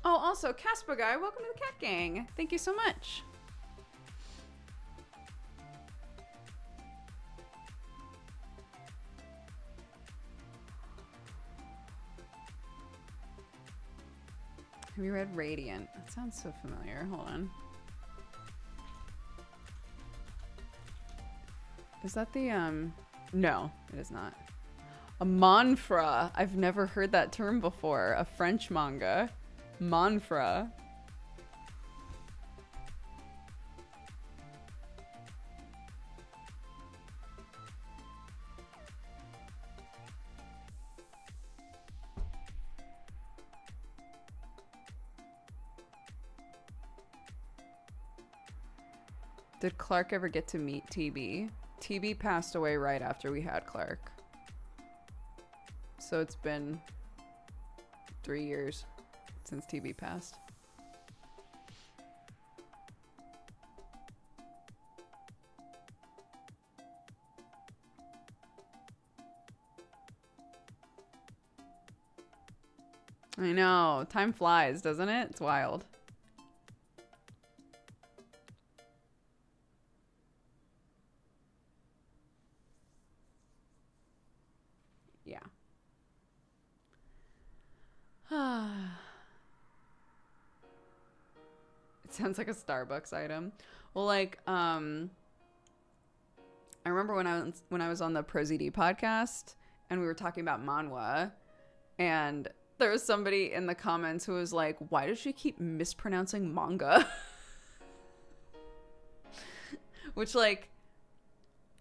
Oh, also, Casper Guy, welcome to the Cat Gang. Thank you so much. Have you read Radiant? That sounds so familiar. Hold on. Is that the, No, it is not. A manfra. I've never heard that term before. A French manga. Manfra. Did Clark ever get to meet TB? TB passed away right after we had Clark. So it's been 3 years since TB passed. I know. Time flies, doesn't it? It's wild. Yeah. It sounds like a Starbucks item. Well, like, I remember when I was on the ProZD podcast and we were talking about manhwa, and There was somebody in the comments who was like, why does she keep mispronouncing manga? Which, like,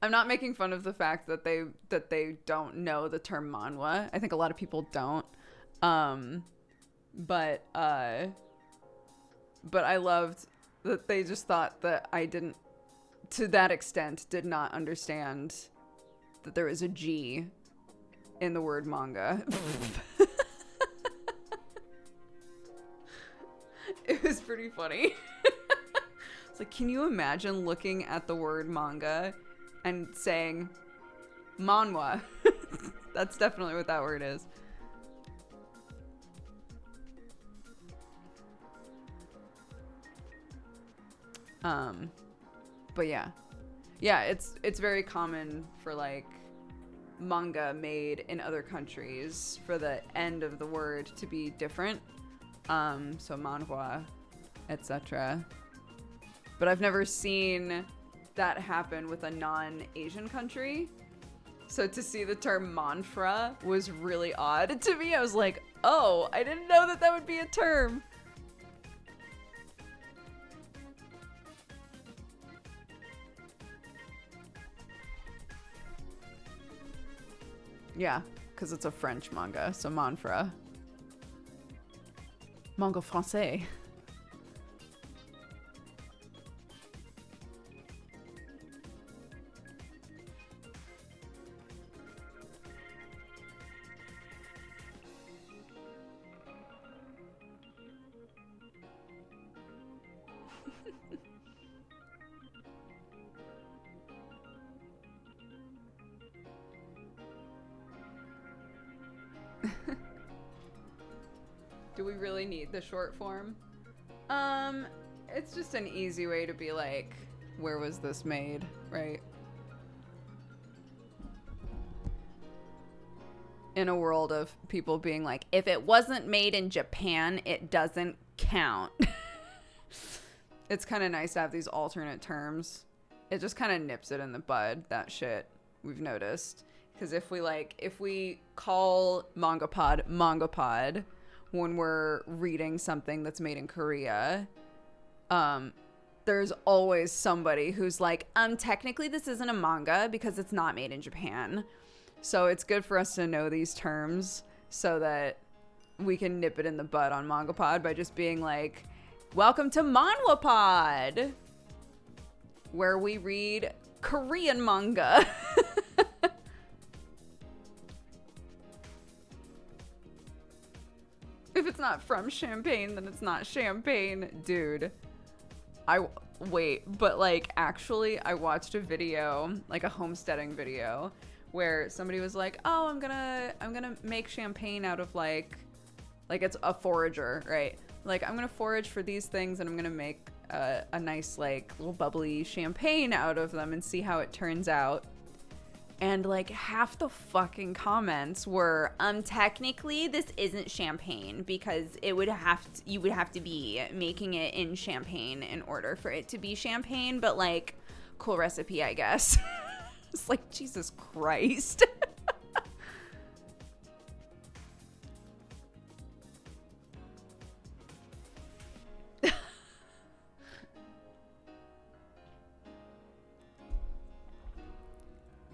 I'm not making fun of the fact that they don't know the term manhwa. I think a lot of people don't. But I loved that they just thought that I didn't, to that extent, did not understand that there is a G in the word manga. It was pretty funny. It's like, can you imagine looking at the word manga and saying manhwa? That's definitely what that word is. But yeah, it's very common for like manga made in other countries for the end of the word to be different. So manhwa, etc. But I've never seen that happen with a non-Asian country. So to see the term manfra was really odd to me. I was like, oh, I didn't know that would be a term. Yeah, because it's a French manga, so manfra. Manga français. Do we really need the short form? It's just an easy way to be like, where was this made, right? In a world of people being like, if it wasn't made in Japan, it doesn't count. It's kind of nice to have these alternate terms. It just kind of nips it in the bud, that shit, we've noticed. Because if we call Mangapod when we're reading something that's made in Korea, there's always somebody who's like, technically this isn't a manga because it's not made in Japan. So it's good for us to know these terms so that we can nip it in the bud on Mangapod by just being like, welcome to Manhwapod, where we read Korean manga. If it's not from Champagne, then it's not Champagne, dude. But like, actually, I watched a video, like a homesteading video, where somebody was like, oh, I'm gonna make champagne out of like it's a forager, right? Like, I'm gonna forage for these things and I'm gonna make a nice like little bubbly champagne out of them and see how it turns out. And like half the fucking comments were, technically this isn't champagne because you would have to be making it in champagne in order for it to be champagne, but like, cool recipe, I guess. It's like, Jesus Christ.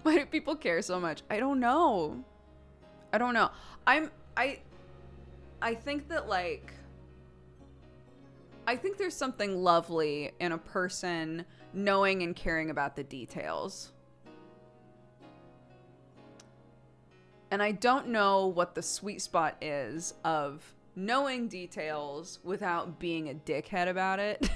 Why do people care so much? I don't know. I think that like, I think there's something lovely in a person knowing and caring about the details. And I don't know what the sweet spot is of knowing details without being a dickhead about it.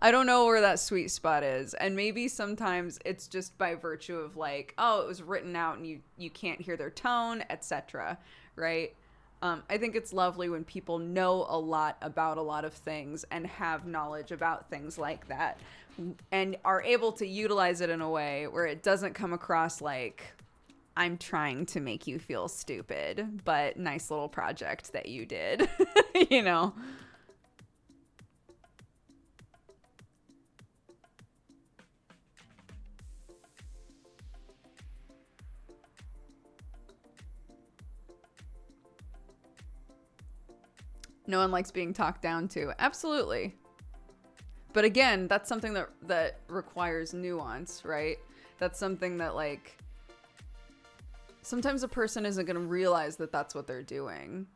I don't know where that sweet spot is. And maybe sometimes it's just by virtue of like, oh, it was written out and you can't hear their tone, etc. Right? I think it's lovely when people know a lot about a lot of things and have knowledge about things like that and are able to utilize it in a way where it doesn't come across like, I'm trying to make you feel stupid, but nice little project that you did, you know? No one likes being talked down to. Absolutely. But again, that's something that requires nuance, right? That's something that, like, sometimes a person isn't going to realize that that's what they're doing,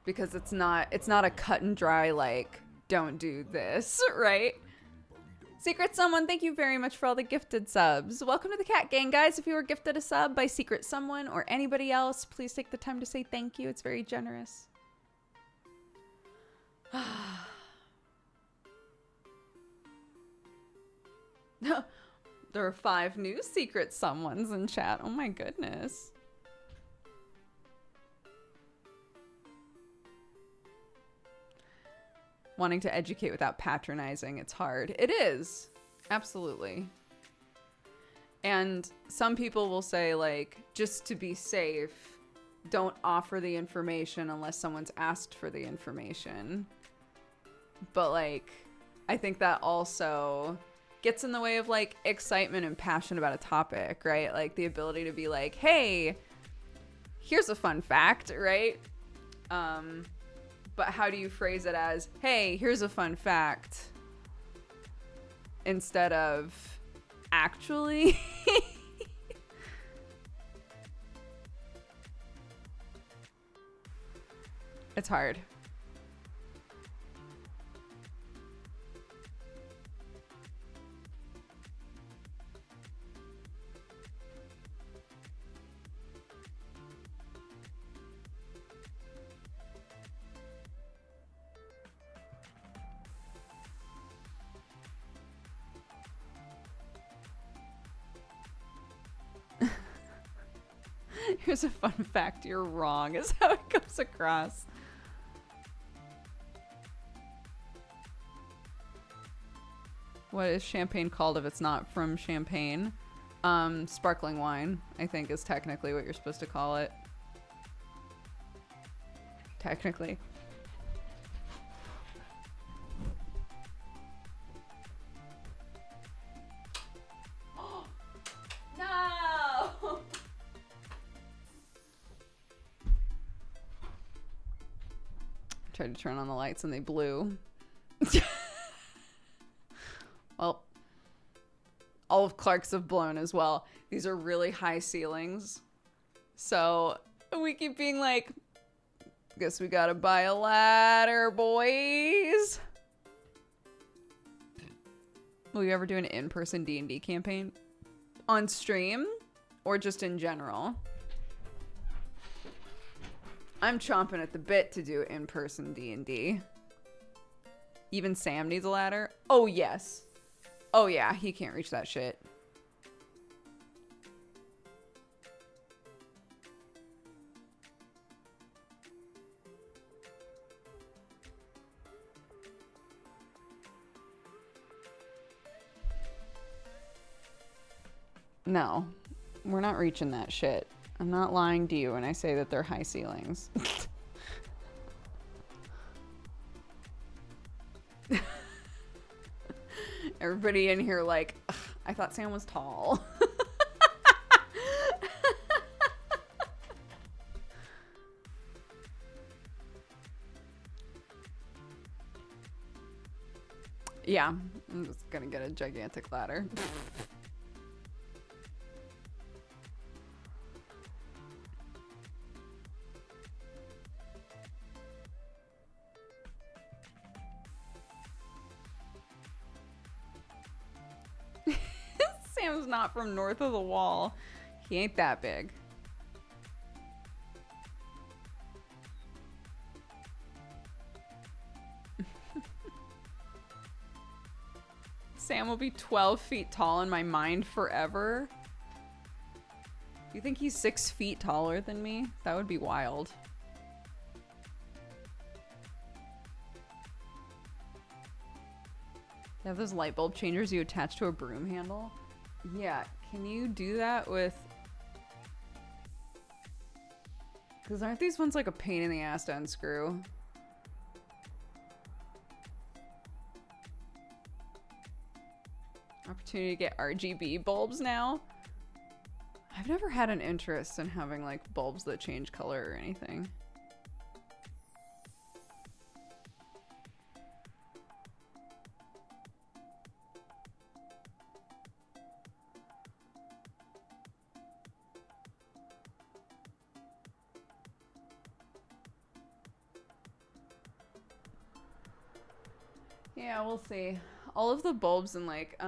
because it's not a cut and dry, like, don't do this, right? Secret Someone, thank you very much for all the gifted subs. Welcome to the Cat Gang, guys. If you were gifted a sub by Secret Someone or anybody else, please take the time to say thank you. It's very generous. There are 5 new Secret Someones in chat. Oh my goodness. Wanting to educate without patronizing, it's hard. It is. Absolutely. And some people will say, like, just to be safe, don't offer the information unless someone's asked for the information. But, like, I think that also gets in the way of, like, excitement and passion about a topic, right? Like, the ability to be like, hey, here's a fun fact, right? But how do you phrase it as, hey, here's a fun fact, instead of actually? It's hard. Here's a fun fact, you're wrong, is how it comes across. What is champagne called if it's not from champagne? Sparkling wine, I think, is technically what you're supposed to call it. Technically. No! Tried to turn on the lights and they blew. Well, all of Clark's have blown as well. These are really high ceilings. So we keep being like, guess we gotta buy a ladder, boys. Will you ever do an in-person D&D campaign? On stream? Or just in general? I'm chomping at the bit to do in-person D&D. Even Sam needs a ladder? Oh, yes. Oh, yeah. He can't reach that shit. No. We're not reaching that shit. I'm not lying to you when I say that they're high ceilings. Everybody in here like, I thought Sam was tall. Yeah, I'm just gonna get a gigantic ladder. Sam's not from north of the wall. He ain't that big. Sam will be 12 feet tall in my mind forever. You think he's 6 feet taller than me? That would be wild. They have those light bulb changers you attach to a broom handle. Yeah, can you do that with... Because aren't these ones like a pain in the ass to unscrew? Opportunity to get RGB bulbs now. I've never had an interest in having like bulbs that change color or anything. Yeah, we'll see. All of the bulbs in like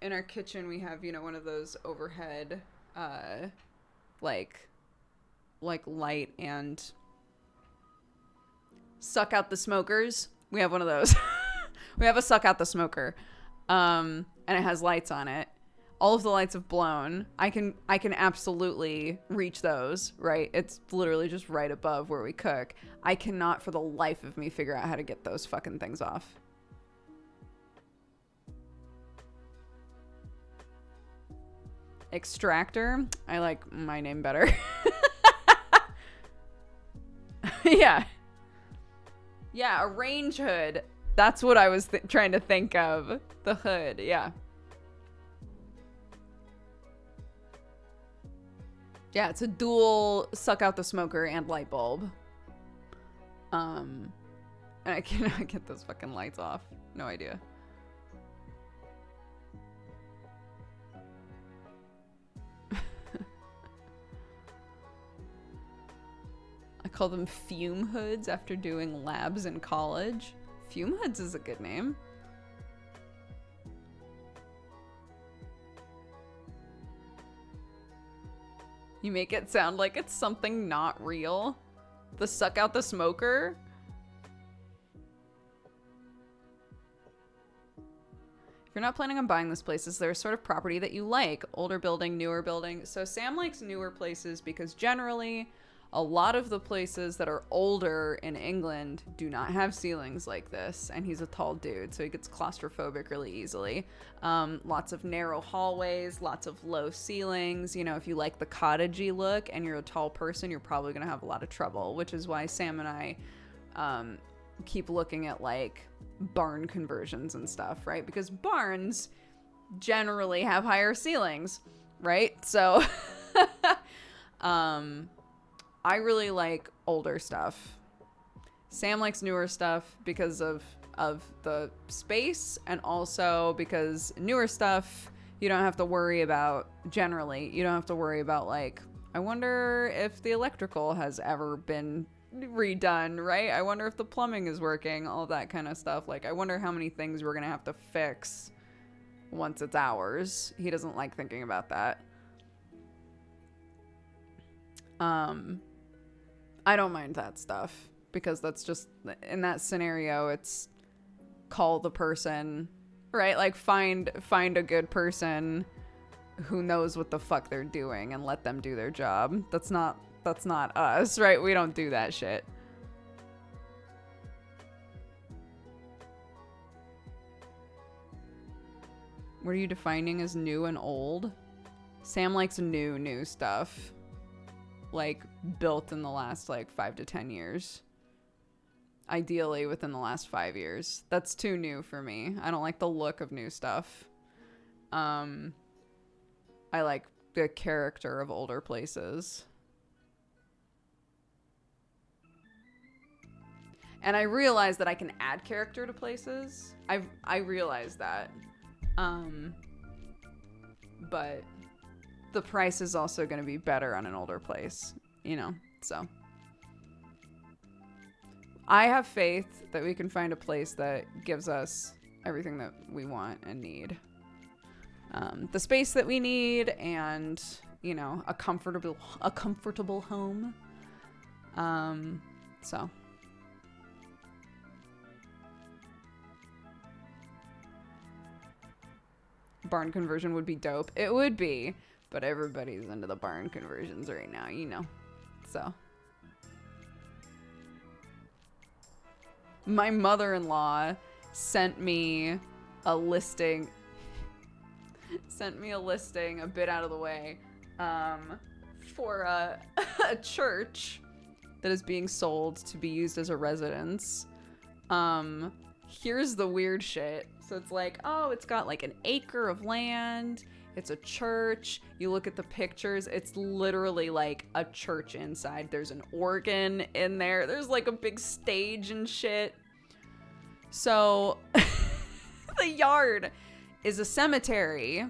in our kitchen we have, you know, one of those overhead like light and suck out the smokers. We have one of those. We have a suck out the smoker. And it has lights on it. All of the lights have blown. I can absolutely reach those, right? It's literally just right above where we cook. I cannot for the life of me figure out how to get those fucking things off. Extractor. I like my name better. Yeah. Yeah, a range hood. That's what I was trying to think of. The hood, yeah. Yeah, it's a dual suck out the smoker and light bulb. And I cannot get those fucking lights off. No idea. I call them fume hoods after doing labs in college. Fume hoods is a good name. You make it sound like it's something not real. The suck out the smoker. If you're not planning on buying this place, is there a sort of property that you like? Older building, newer building? So Sam likes newer places because generally a lot of the places that are older in England do not have ceilings like this, and he's a tall dude, so he gets claustrophobic really easily. Lots of narrow hallways, lots of low ceilings. You know, if you like the cottagey look and you're a tall person, you're probably gonna have a lot of trouble, which is why Sam and I keep looking at like barn conversions and stuff, right? Because barns generally have higher ceilings, right? So I really like older stuff. Sam likes newer stuff because of the space, and also because newer stuff you don't have to worry about. Generally, you don't have to worry about like, I wonder if the electrical has ever been redone, right? I wonder if the plumbing is working, all that kind of stuff. Like, I wonder how many things we're gonna have to fix once it's ours. He doesn't like thinking about that. I don't mind that stuff because that's just, in that scenario, it's call the person, right? Like find a good person who knows what the fuck they're doing and let them do their job. That's not us, right? We don't do that shit. What are you defining as new and old? Sam likes new stuff. Like, built in the last, like, 5 to 10 years. Ideally, within the last 5 years. That's too new for me. I don't like the look of new stuff. I like the character of older places. And I realize that I can add character to places. I realize that. But the price is also going to be better on an older place, you know, so. I have faith that we can find a place that gives us everything that we want and need. The space that we need and, you know, a comfortable home. So. Barn conversion would be dope. It would be. But everybody's into the barn conversions right now, you know. So. My mother-in-law sent me a listing a bit out of the way for a church that is being sold to be used as a residence. Here's the weird shit. So it's like, oh, it's got like an acre of land. It's a church. You look at the pictures, it's literally like a church inside. There's an organ in there. There's like a big stage and shit. So the yard is a cemetery.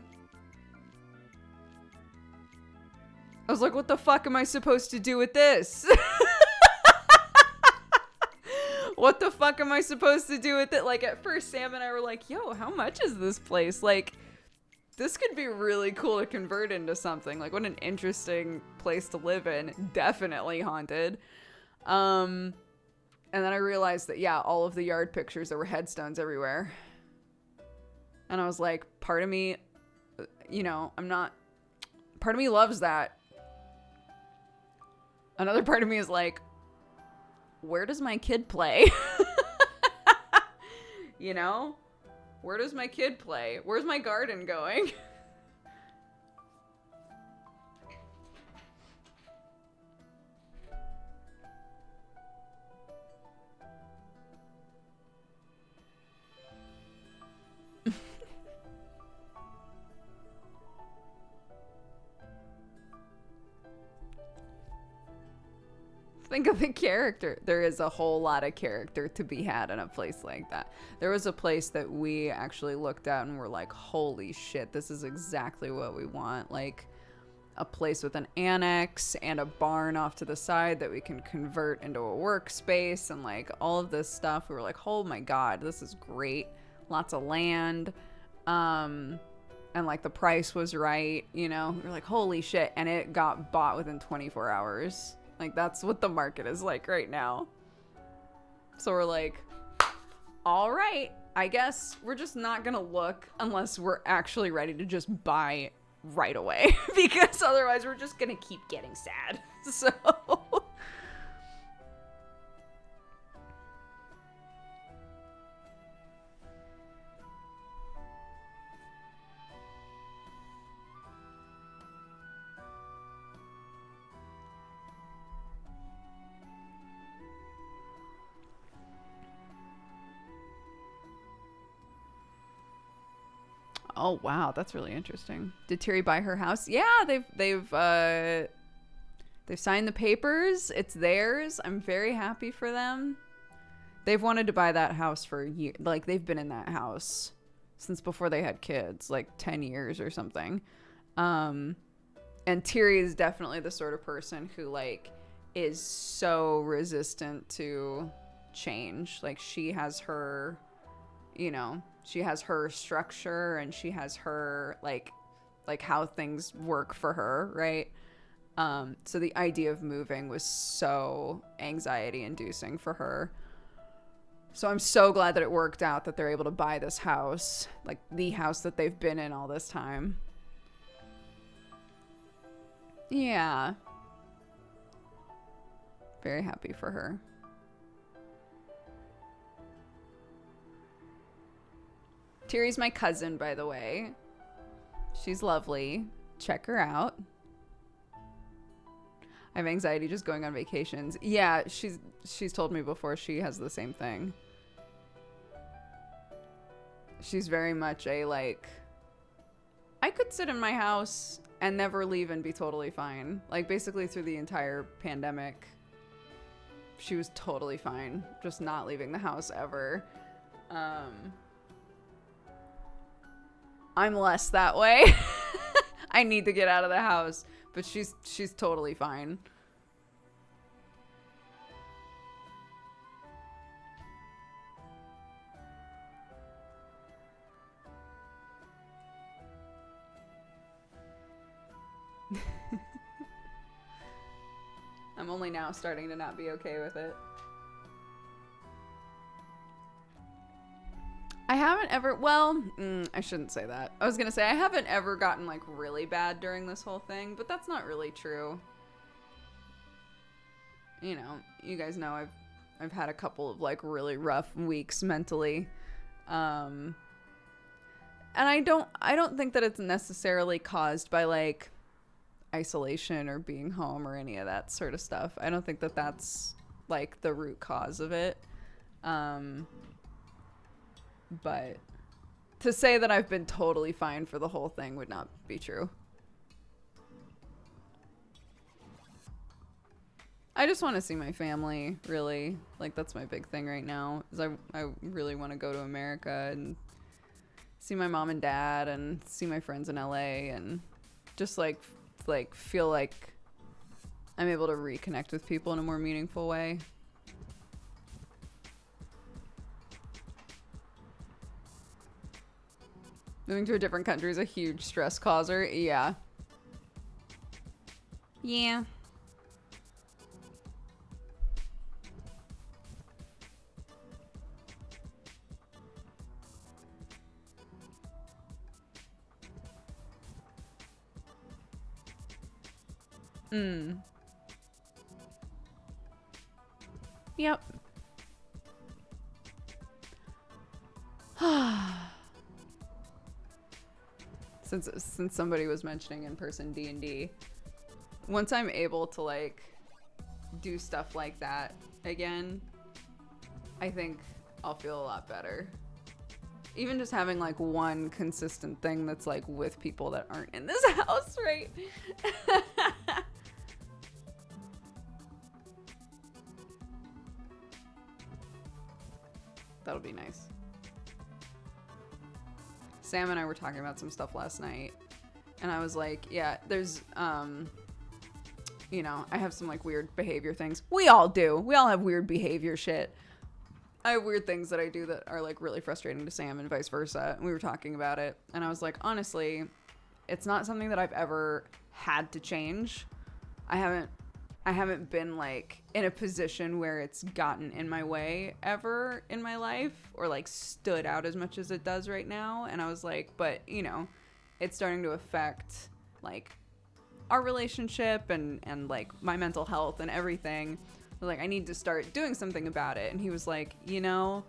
I was like, what the fuck am I supposed to do with this? what the fuck am I supposed to do with it? Like, at first, Sam and I were like, yo, how much is this place? Like, this could be really cool to convert into something. Like, what an interesting place to live in. Definitely haunted. And then I realized that, yeah, all of the yard pictures, there were headstones everywhere. And I was like, part of me, you know, part of me loves that. Another part of me is like, where does my kid play? You know? Where does my kid play? Where's my garden going? Think of the character. There is a whole lot of character to be had in a place like that. There was a place that we actually looked at and were like, holy shit, this is exactly what we want. Like a place with an annex and a barn off to the side that we can convert into a workspace and like all of this stuff. We were like, oh my God, this is great. Lots of land. And like the price was right, you know, we were like, holy shit. And it got bought within 24 hours. Like, that's what the market is like right now. So we're like, all right, I guess we're just not going to look unless we're actually ready to just buy right away. Because otherwise we're just going to keep getting sad. So... Oh wow, that's really interesting. Did Terry buy her house? Yeah, they've signed the papers. It's theirs. I'm very happy for them. They've wanted to buy that house for years. Like they've been in that house since before they had kids, like 10 years or something. And Terry is definitely the sort of person who like is so resistant to change. Like she has her, you know, she has her structure and she has her like how things work for her, right? So the idea of moving was so anxiety inducing for her. So I'm so glad that it worked out that they're able to buy this house, like the house that they've been in all this time. Yeah. Very happy for her. Terry's my cousin, by the way. She's lovely. Check her out. I have anxiety just going on vacations. Yeah, she's told me before she has the same thing. She's very much a like, I could sit in my house and never leave and be totally fine. Like basically through the entire pandemic, she was totally fine, just not leaving the house ever. I'm less that way. I need to get out of the house, but she's totally fine. I'm only now starting to not be okay with it. I haven't ever, well, I shouldn't say that. I was going to say I haven't ever gotten like really bad during this whole thing, but that's not really true. You know, you guys know I've had a couple of like really rough weeks mentally. And I don't think that it's necessarily caused by like isolation or being home or any of that sort of stuff. I don't think that that's like the root cause of it. But to say that I've been totally fine for the whole thing would not be true. I just want to see my family, really. Like, that's my big thing right now, is I really want to go to America and see my mom and dad and see my friends in LA and just, like feel like I'm able to reconnect with people in a more meaningful way. Moving to a different country is a huge stress causer. Yeah. Yeah. Yep. Since somebody was mentioning in-person D&D, once I'm able to like do stuff like that again, I think I'll feel a lot better. Even just having like one consistent thing that's like with people that aren't in this house, right? That'll be nice. Sam and I were talking about some stuff last night, and I was like, yeah, there's, you know, I have some like weird behavior things. We all do. We all have weird behavior shit. I have weird things that I do that are like really frustrating to Sam and vice versa. And we were talking about it, and I was like, honestly, it's not something that I've ever had to change. I haven't been like in a position where it's gotten in my way ever in my life or like stood out as much as it does right now. And I was like, but you know, it's starting to affect like our relationship and like my mental health and everything. I was like, I need to start doing something about it. And he was like, you know,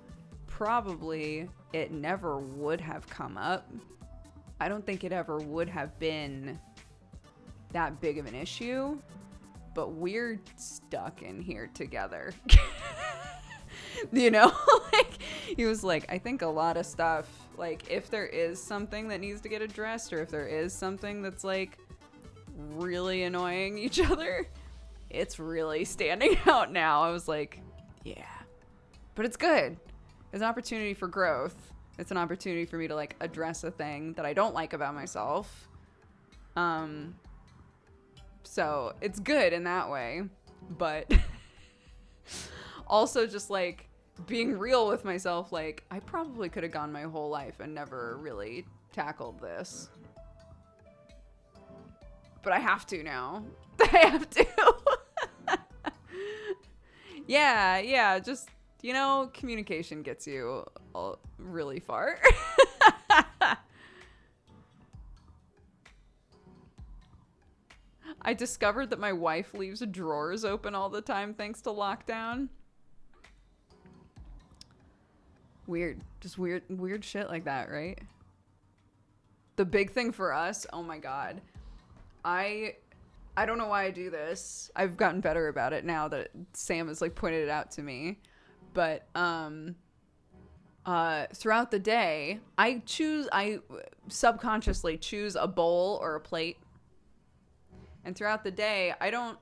probably it never would have come up. I don't think it ever would have been that big of an issue. But we're stuck in here together. You know, like he was like, I think a lot of stuff, like if there is something that needs to get addressed or if there is something that's like really annoying each other, it's really standing out now. I was like, yeah, but it's good. It's an opportunity for growth. It's an opportunity for me to like address a thing that I don't like about myself. So it's good in that way, but also just like being real with myself. Like I probably could have gone my whole life and never really tackled this, but I have to now. I have to. Yeah. Just, you know, communication gets you really far. I discovered that my wife leaves drawers open all the time thanks to lockdown. Weird. Just weird shit like that, right? The big thing for us, oh my god. I don't know why I do this. I've gotten better about it now that Sam has like pointed it out to me. But throughout the day, I subconsciously choose a bowl or a plate. And throughout the day, I don't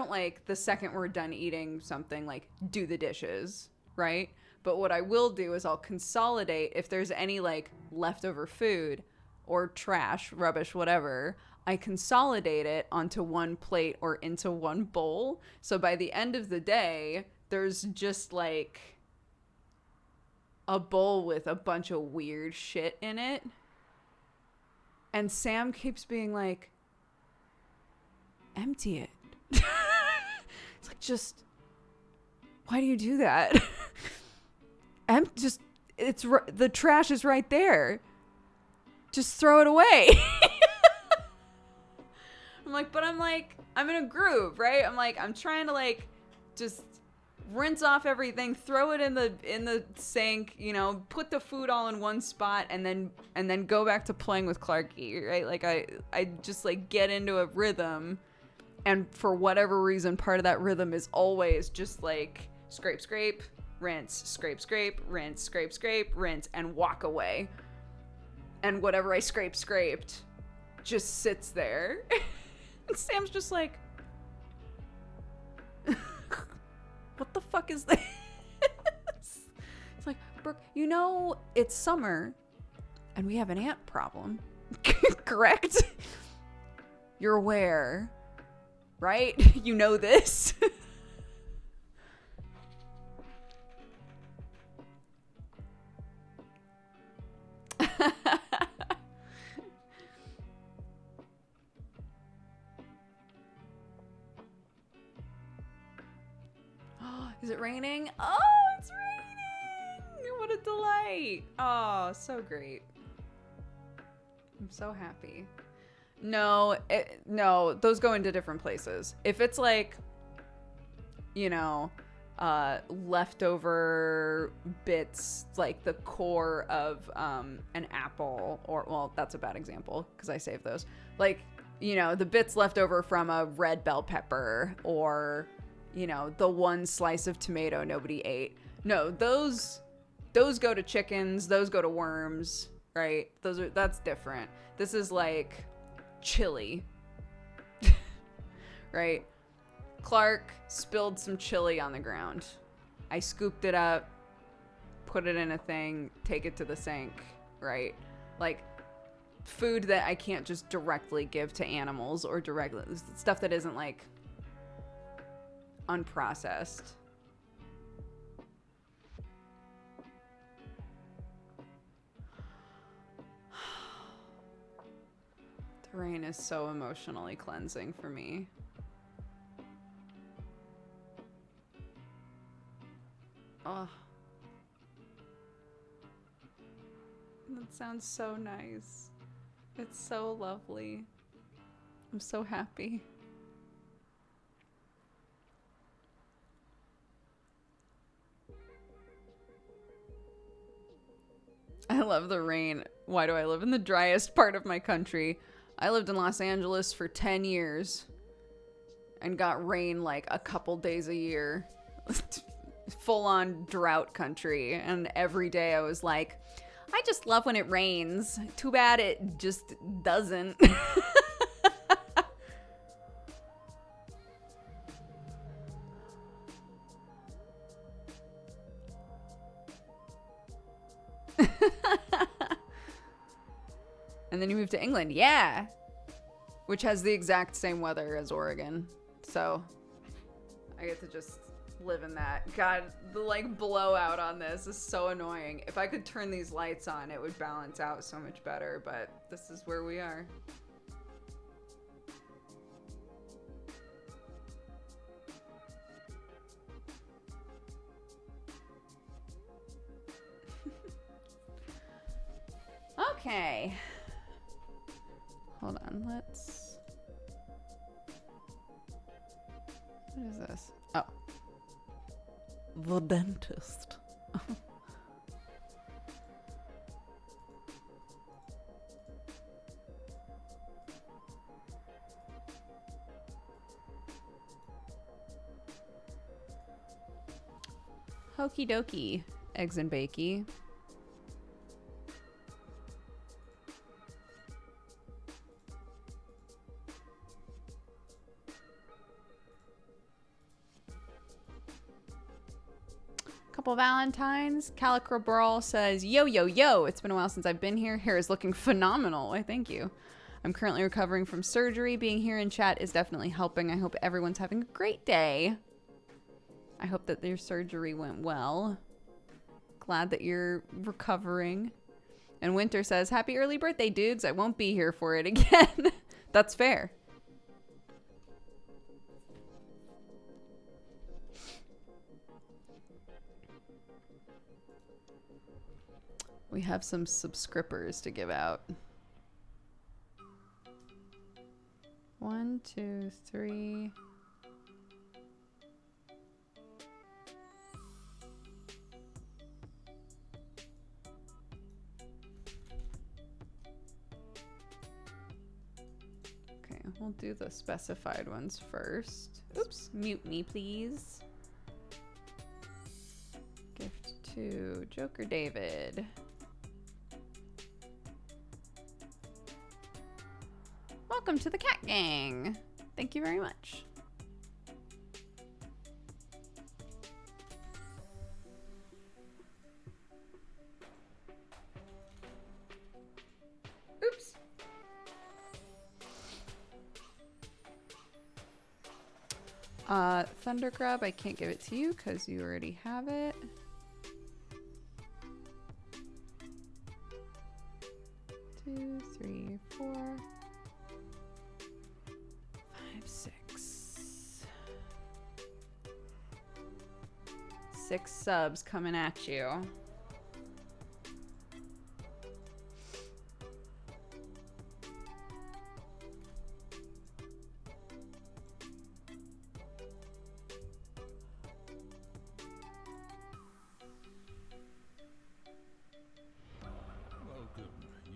like the second we're done eating something, like do the dishes, right? But what I will do is I'll consolidate if there's any like leftover food or trash, rubbish, whatever. I consolidate it onto one plate or into one bowl. So by the end of the day, there's just like a bowl with a bunch of weird shit in it. And Sam keeps being like, empty it. It's like, just why do you do that? The trash is right there. Just throw it away. I'm in a groove, right? I'm trying to like just rinse off everything, throw it in the sink, you know, put the food all in one spot and then go back to playing with Clarky, right? Like I just like get into a rhythm. And for whatever reason, part of that rhythm is always just like scrape, scrape, rinse, scrape, scrape, rinse, scrape, scrape, rinse, and walk away. And whatever I scraped just sits there. And Sam's just like, what the fuck is this? It's like, Brooke, you know, it's summer and we have an ant problem. Correct? You're aware. Right? You know this. Is it raining? Oh, it's raining! What a delight. Oh, so great. I'm so happy. No, no, those go into different places. If it's like, you know, leftover bits, like the core of an apple, or, well, that's a bad example because I saved those. Like, you know, the bits left over from a red bell pepper, or, you know, the one slice of tomato nobody ate. No, those go to chickens, those go to worms, right? That's different. This is like chili, right? Clark spilled some chili on the ground. I scooped it up, put it in a thing, take it to the sink, right? Like, food that I can't just directly give to animals, or directly, stuff that isn't like unprocessed. The rain is so emotionally cleansing for me. Oh, that sounds so nice. It's so lovely. I'm so happy. I love the rain. Why do I live in the driest part of my country? I lived in Los Angeles for 10 years and got rain like a couple days a year. Full on drought country. And every day I was like, I just love when it rains. Too bad it just doesn't. And then you moved to England. Yeah. Which has the exact same weather as Oregon. So I get to just live in that. God, the like blowout on this is so annoying. If I could turn these lights on, it would balance out so much better, but this is where we are. Okay. Hold on, let's... What is this? Oh. The dentist. Hokey dokey, eggs and bakey. Couple Valentines. Calico Brawl says, yo, yo, yo. It's been a while since I've been here. Hair is looking phenomenal. Why, thank you. I'm currently recovering from surgery. Being here in chat is definitely helping. I hope everyone's having a great day. I hope that your surgery went well. Glad that you're recovering. And Winter says, happy early birthday, dudes. I won't be here for it again. That's fair. We have some subscribers to give out. 1, 2, 3. Okay, we'll do the specified ones first. Oops, mute me, please. Gift to Joker David. Welcome to the Cat Gang. Thank you very much. Oops. Thunder Grub, I can't give it to you because you already have it. Two, three, 4, 5, 6. 6 subs coming at you.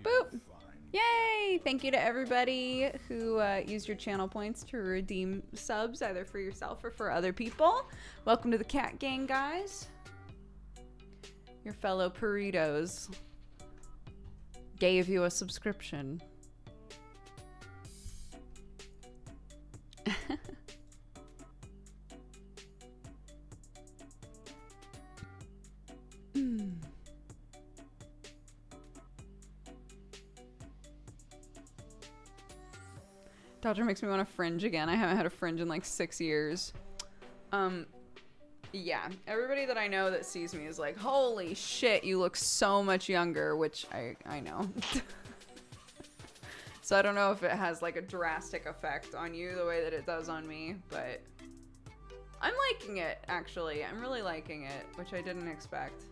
Boop. Yay! Thank you to everybody who used your channel points to redeem subs, either for yourself or for other people. Welcome to the Cat Gang, guys. Your fellow burritos gave you a subscription. Dodger makes me want to fringe again. I haven't had a fringe in like 6 years. Yeah, everybody that I know that sees me is like, holy shit, you look so much younger, which I know. So I don't know if it has like a drastic effect on you the way that it does on me, but I'm liking it, actually. I'm really liking it, which I didn't expect.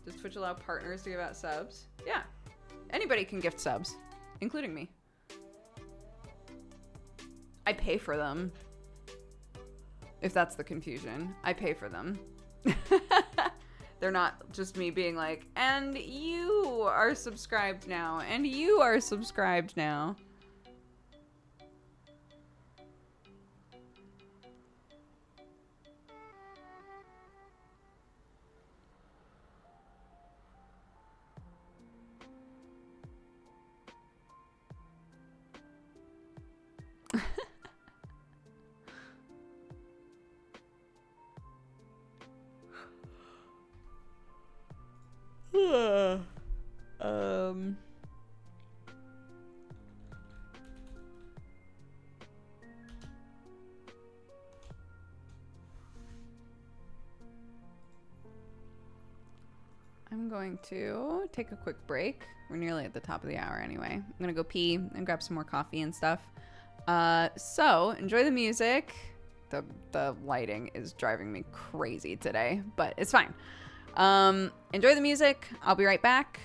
Does Twitch allow partners to give out subs? Yeah, anybody can gift subs, including me. I pay for them. If that's the confusion, I pay for them. They're not just me being like, and you are subscribed now, and you are subscribed now. I'm going to take a quick break. We're nearly at the top of the hour anyway. I'm gonna go pee and grab some more coffee and stuff. So enjoy the music. The lighting is driving me crazy today, but it's fine. Enjoy the music. I'll be right back.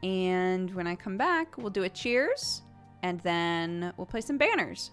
And when I come back, we'll do a cheers and then we'll play some banners.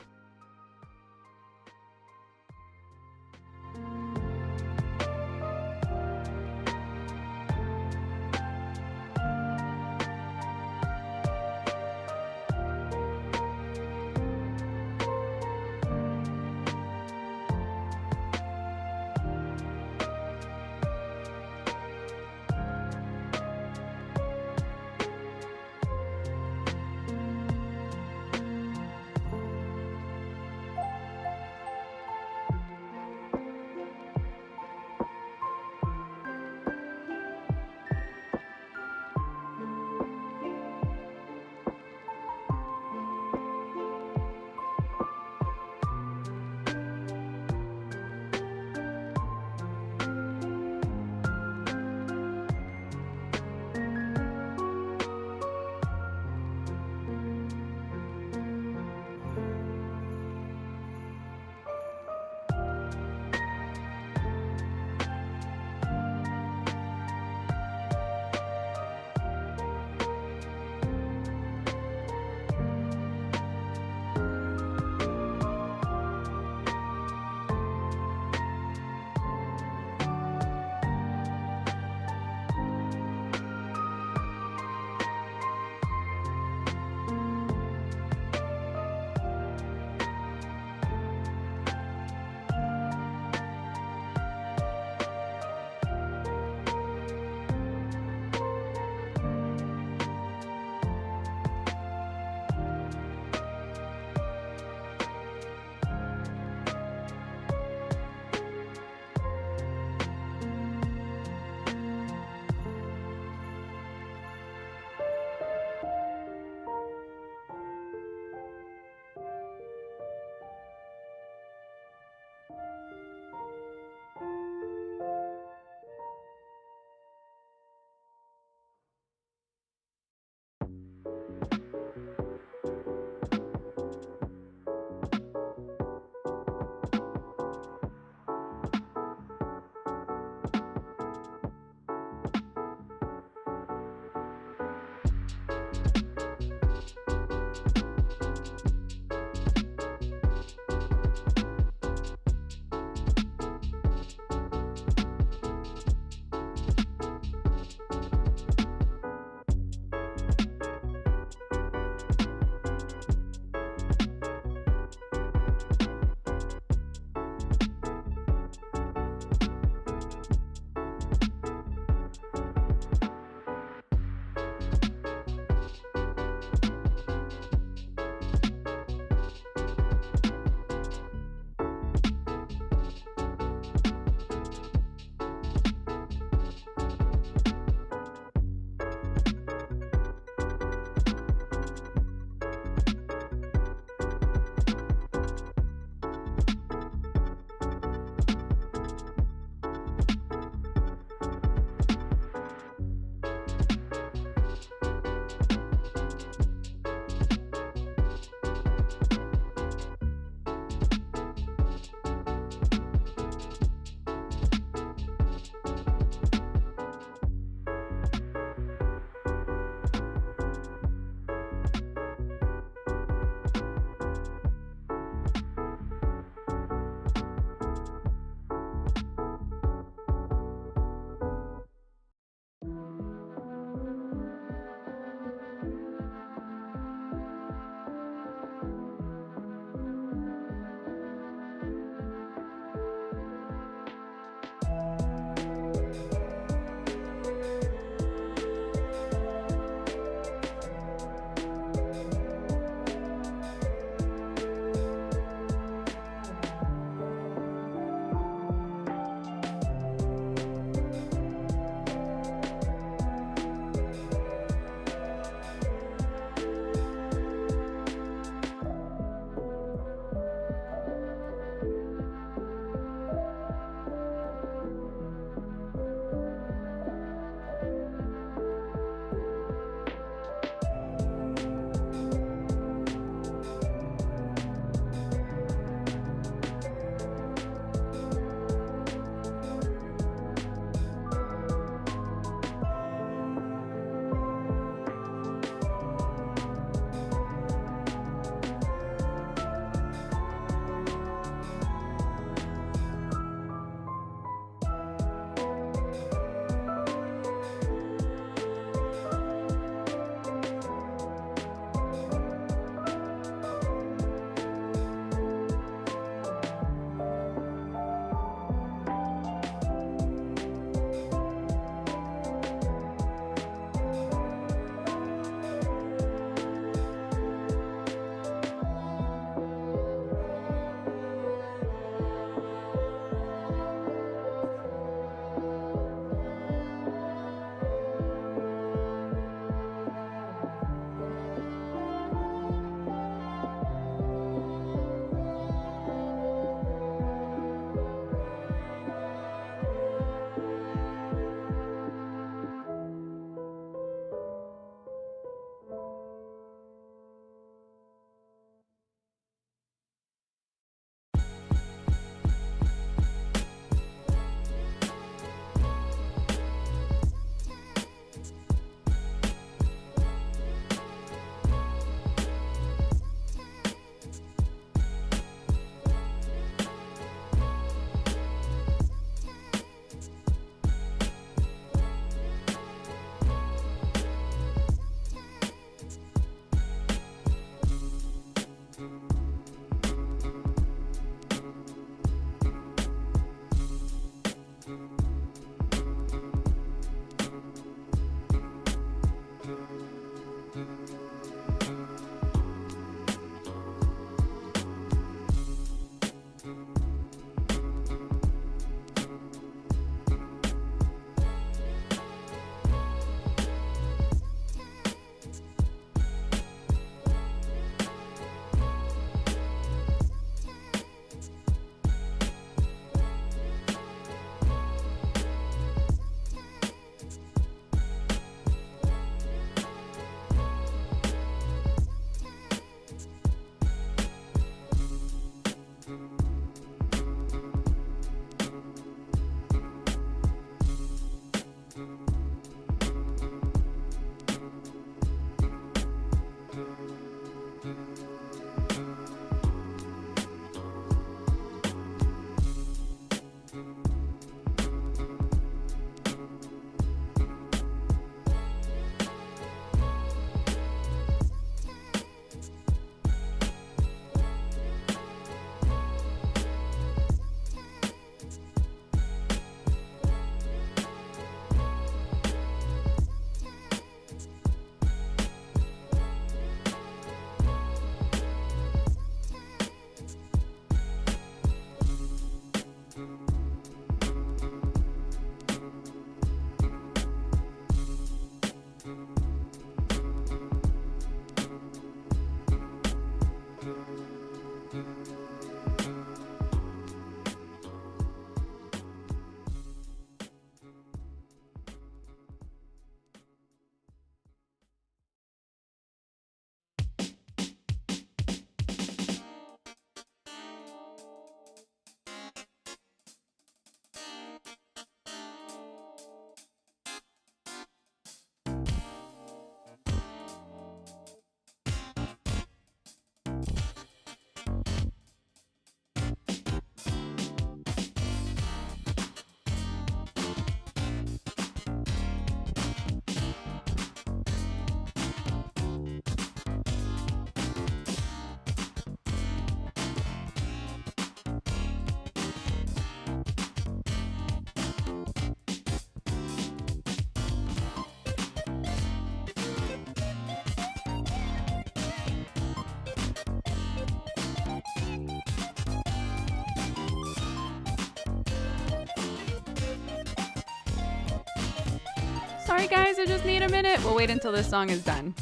Sorry guys, I just need a minute. We'll wait until this song is done.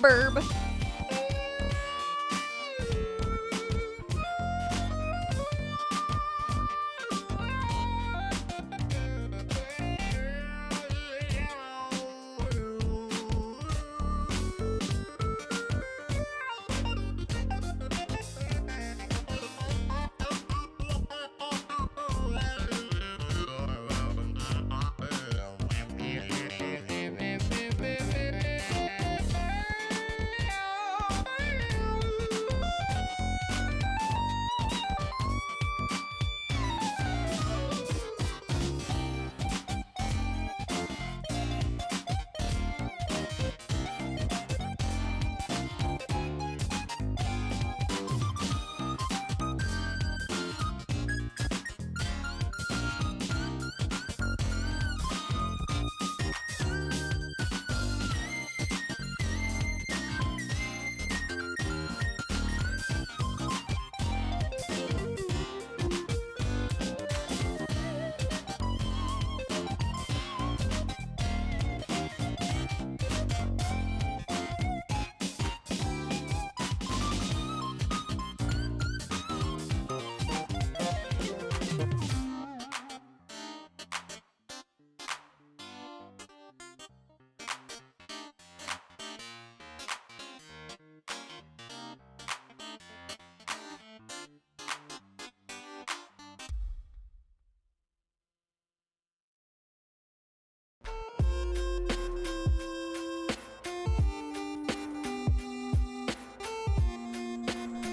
Burb.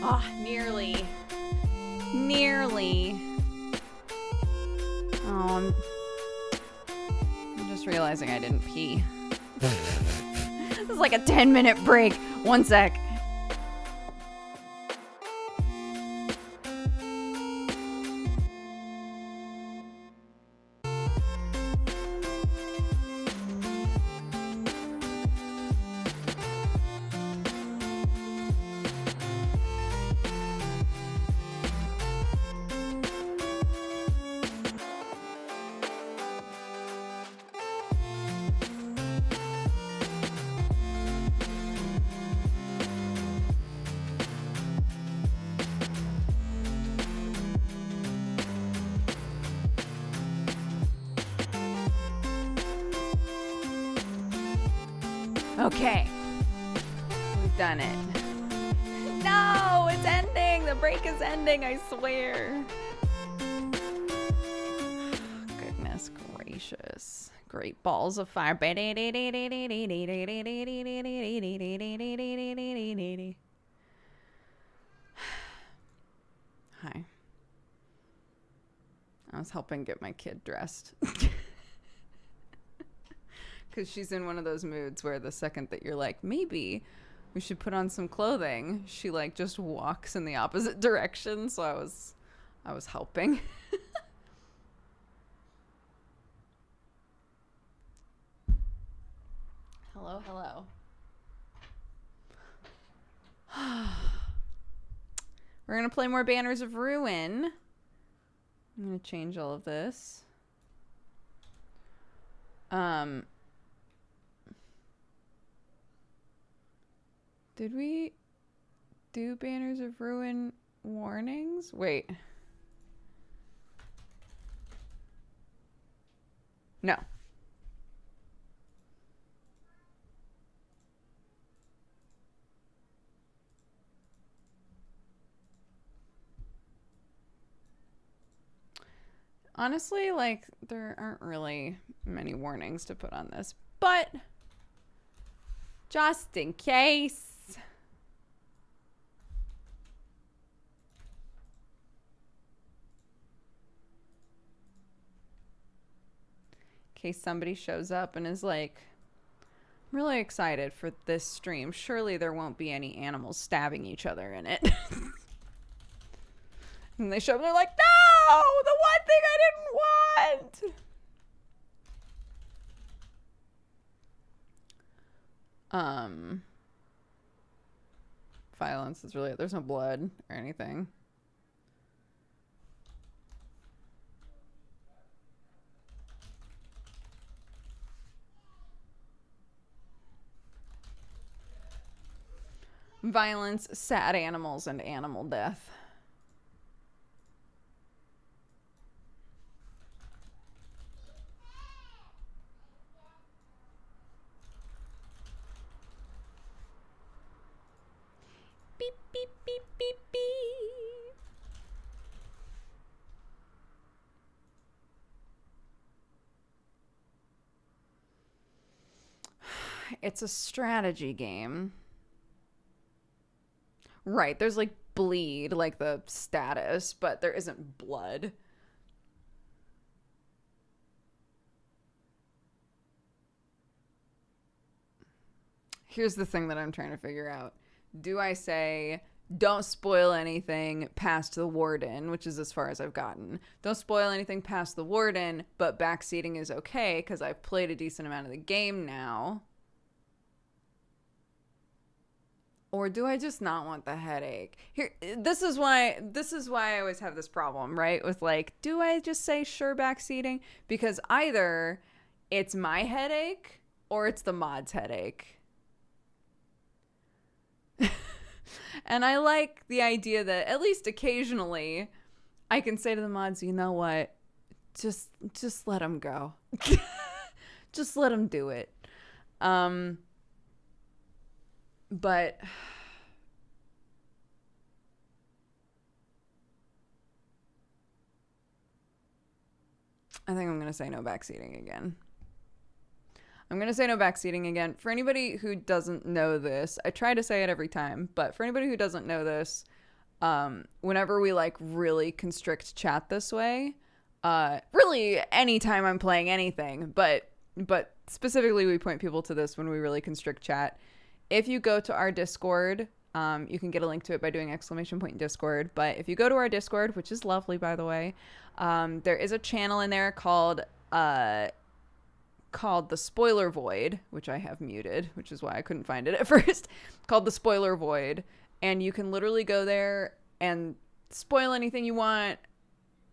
Oh, nearly. Nearly. Oh, I'm just realizing I didn't pee. This is like a 10-minute break. One sec. Okay, we've done it. No, it's ending. The break is ending, I swear. Goodness gracious. Great balls of fire. Hi. I was helping get my kid dressed. Because she's in one of those moods where the second that you're like, maybe we should put on some clothing, she like just walks in the opposite direction. So I was helping. Hello, hello. We're gonna play more Banners of Ruin. I'm gonna change all of this. Did we do Banners of Ruin warnings? Wait. No. Honestly, like, there aren't really many warnings to put on this, but just in case. In case somebody shows up and is like, I'm really excited for this stream. Surely there won't be any animals stabbing each other in it. And they show up and they're like, no, the one thing I didn't want. Violence is really, there's no blood or anything. Violence, sad animals, and animal death. Beep, beep, beep, beep, beep. It's a strategy game. Right, there's like bleed, like the status, but there isn't blood. Here's the thing that I'm trying to figure out. Do I say, don't spoil anything past the warden, which is as far as I've gotten. Don't spoil anything past the warden, but backseating is okay because I've played a decent amount of the game now. Or do I just not want the headache? Here, this is why I always have this problem, right? With like, do I just say sure backseating? Because either it's my headache or it's the mod's headache. And I like the idea that at least occasionally I can say to the mods, you know what? Just let them go. Just let them do it. But I think I'm going to say no backseating again. I'm going to say no backseating again. For anybody who doesn't know this, I try to say it every time, but for anybody who doesn't know this, whenever we like really constrict chat this way, really anytime I'm playing anything, but specifically we point people to this when we really constrict chat. If you go to our Discord, you can get a link to it by doing !Discord. But if you go to our Discord, which is lovely, by the way, there is a channel in there called the Spoiler Void, which I have muted, which is why I couldn't find it at first, called the Spoiler Void. And you can literally go there and spoil anything you want,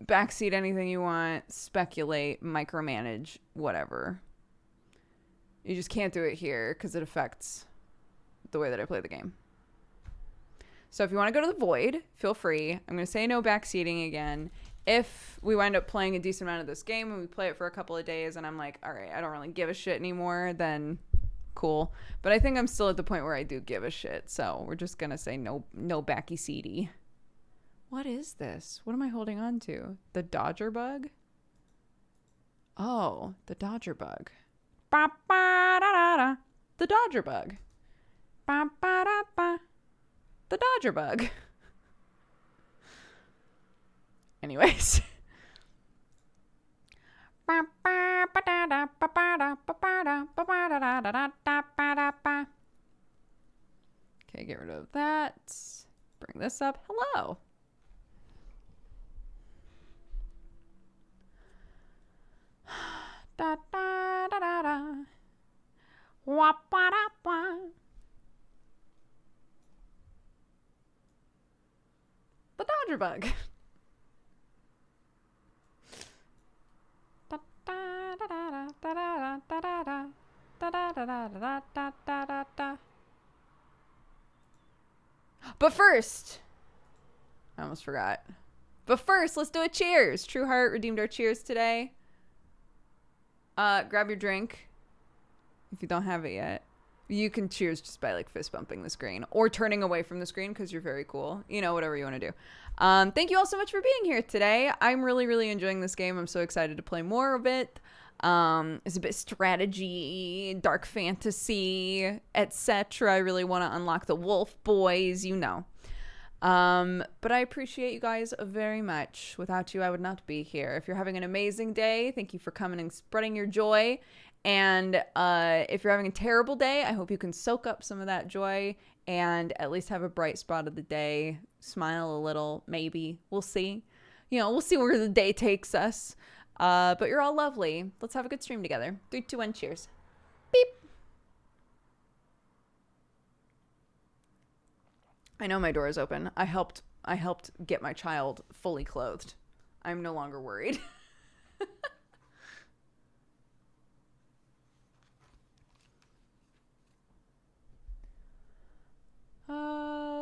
backseat anything you want, speculate, micromanage, whatever. You just can't do it here because it affects the way that I play the game. So if you want to go to the Void, feel free. I'm going to say no backseating again. If we wind up playing a decent amount of this game and we play it for a couple of days and I'm like, all right, I don't really give a shit anymore, then cool. But I think I'm still at the point where I do give a shit. So we're just going to say no backy seedy. What is this? What am I holding on to? The Dodger bug? Oh, the Dodger bug. Ba-ba-da-da-da. The Dodger bug. Ba-ba-da-ba. The Dodger bug. Anyways. Okay, get rid of that. Bring this up. Hello. Da da da da da. Wah ba da ba. The Dodger bug. Da da da da da da da da da da da da da da da da. But first, I almost forgot. But first, let's do a cheers. True Heart redeemed our cheers today. Grab your drink if you don't have it yet. You can cheers just by like fist bumping the screen or turning away from the screen because you're very cool. You know, whatever you want to do. Thank you all so much for being here today. I'm really, really enjoying this game. I'm so excited to play more of it. It's a bit strategy, dark fantasy, etc. I really want to unlock the wolf boys, you know. But I appreciate you guys very much. Without you, I would not be here. If you're having an amazing day, thank you for coming and spreading your joy. And if you're having a terrible day, I hope you can soak up some of that joy and at least have a bright spot of the day. Smile a little, maybe. We'll see. You know, we'll see where the day takes us. But you're all lovely. Let's have a good stream together. 3, 2, 1, cheers. Beep. I know my door is open. I helped get my child fully clothed. I'm no longer worried.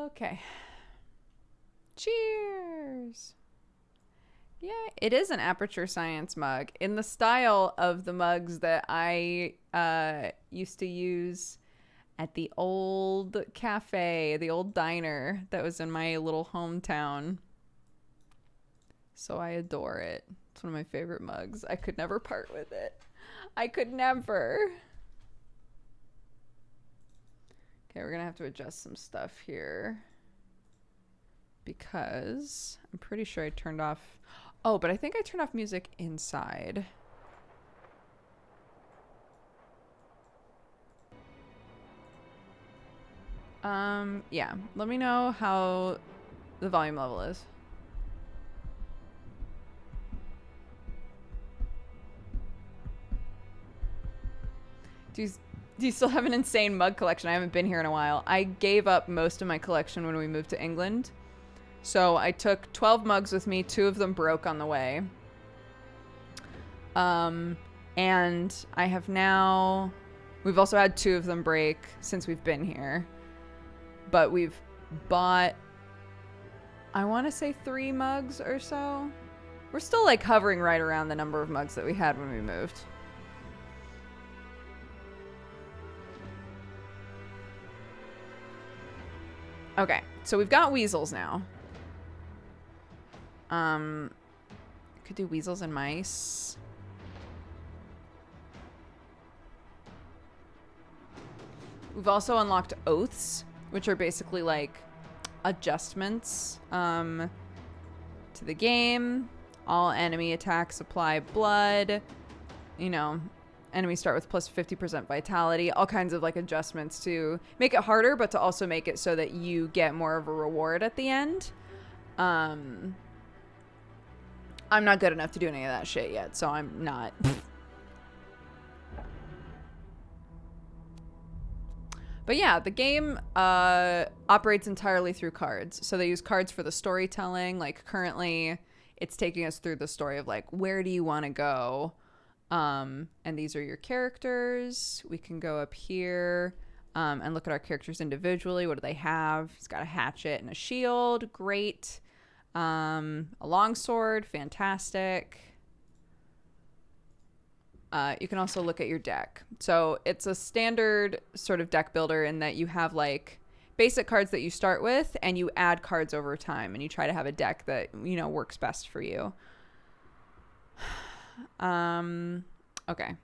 Okay. Cheers. Yeah, it is an Aperture Science mug in the style of the mugs that I used to use at the old cafe, the old diner that was in my little hometown. So I adore it. It's one of my favorite mugs. I could never part with it. I could never. Okay, we're gonna have to adjust some stuff here because I'm pretty sure I turned off. Oh, but I think I turned off music inside. Yeah. Let me know how the volume level is. Do you still have an insane mug collection? I haven't been here in a while. I gave up most of my collection when we moved to England. So I took 12 mugs with me. 2 of them broke on the way. And I have now... We've also had 2 of them break since we've been here. But we've bought... I want to say 3 mugs or so. We're still like hovering right around the number of mugs that we had when we moved. Okay, so we've got weasels now. Could do weasels and mice. We've also unlocked oaths, which are basically like adjustments to the game. All enemy attacks apply blood. You know, enemies start with plus 50% vitality. All kinds of like adjustments to make it harder, but to also make it so that you get more of a reward at the end. I'm not good enough to do any of that shit yet, so I'm not. But yeah, the game operates entirely through cards. So they use cards for the storytelling. Like currently, it's taking us through the story of like, where do you want to go? And these are your characters. We can go up here and look at our characters individually. What do they have? He's got a hatchet and a shield. Great. A longsword. Fantastic. You can also look at your deck. So it's a standard sort of deck builder in that you have like basic cards that you start with and you add cards over time and you try to have a deck that, you know, works best for you. Okay.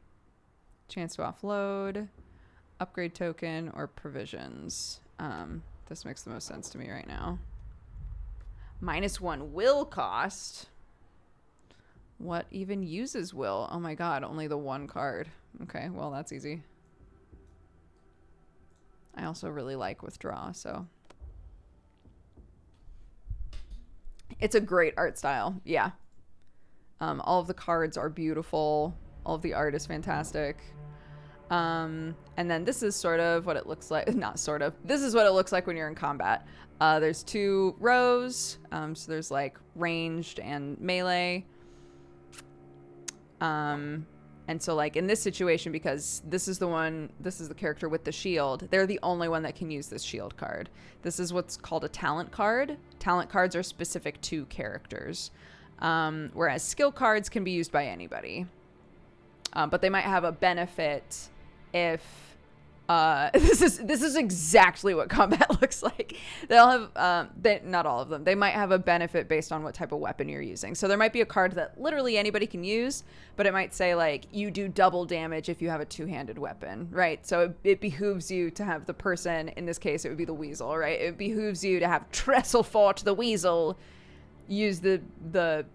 Chance to offload, upgrade token, or provisions. This makes the most sense to me right now. -1 will cost. What even uses will? Oh my god, only the 1 card. Okay, well, that's easy. I also really like withdraw, so. It's a great art style, yeah. All of the cards are beautiful. All of the art is fantastic. And then this is sort of what it looks like. Not sort of. This is what it looks like when you're in combat. There's 2 rows. So there's like ranged and melee. And so like in this situation, because this is the character with the shield, they're the only one that can use this shield card. This is what's called a talent card. Talent cards are specific to characters. Whereas skill cards can be used by anybody. But they might have a benefit if this is exactly what combat looks like. They'll have not all of them. They might have a benefit based on what type of weapon you're using. So there might be a card that literally anybody can use, but it might say like you do double damage if you have a 2-handed weapon, right? So it behooves you to have the person, in this case it would be the Weasle, right? It behooves you to have Trestlefort the Weasle use the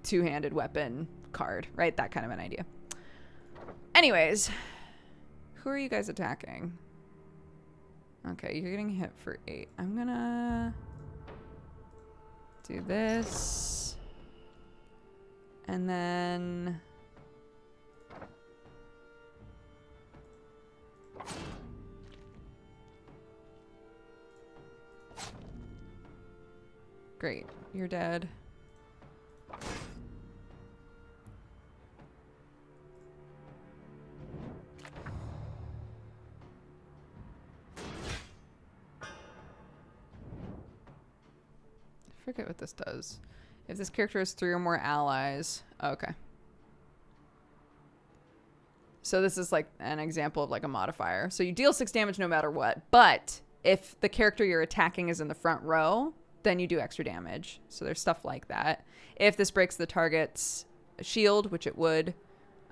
2-handed weapon card, right? That kind of an idea. Anyways, who are you guys attacking? Okay, you're getting hit for 8. I'm gonna do this. And then great, you're dead. forget what this does. If this character has 3 or more allies. Okay. So this is like an example of like a modifier. So you deal 6 damage no matter what. But if the character you're attacking is in the front row, then you do extra damage. So there's stuff like that. If this breaks the target's shield, which it would,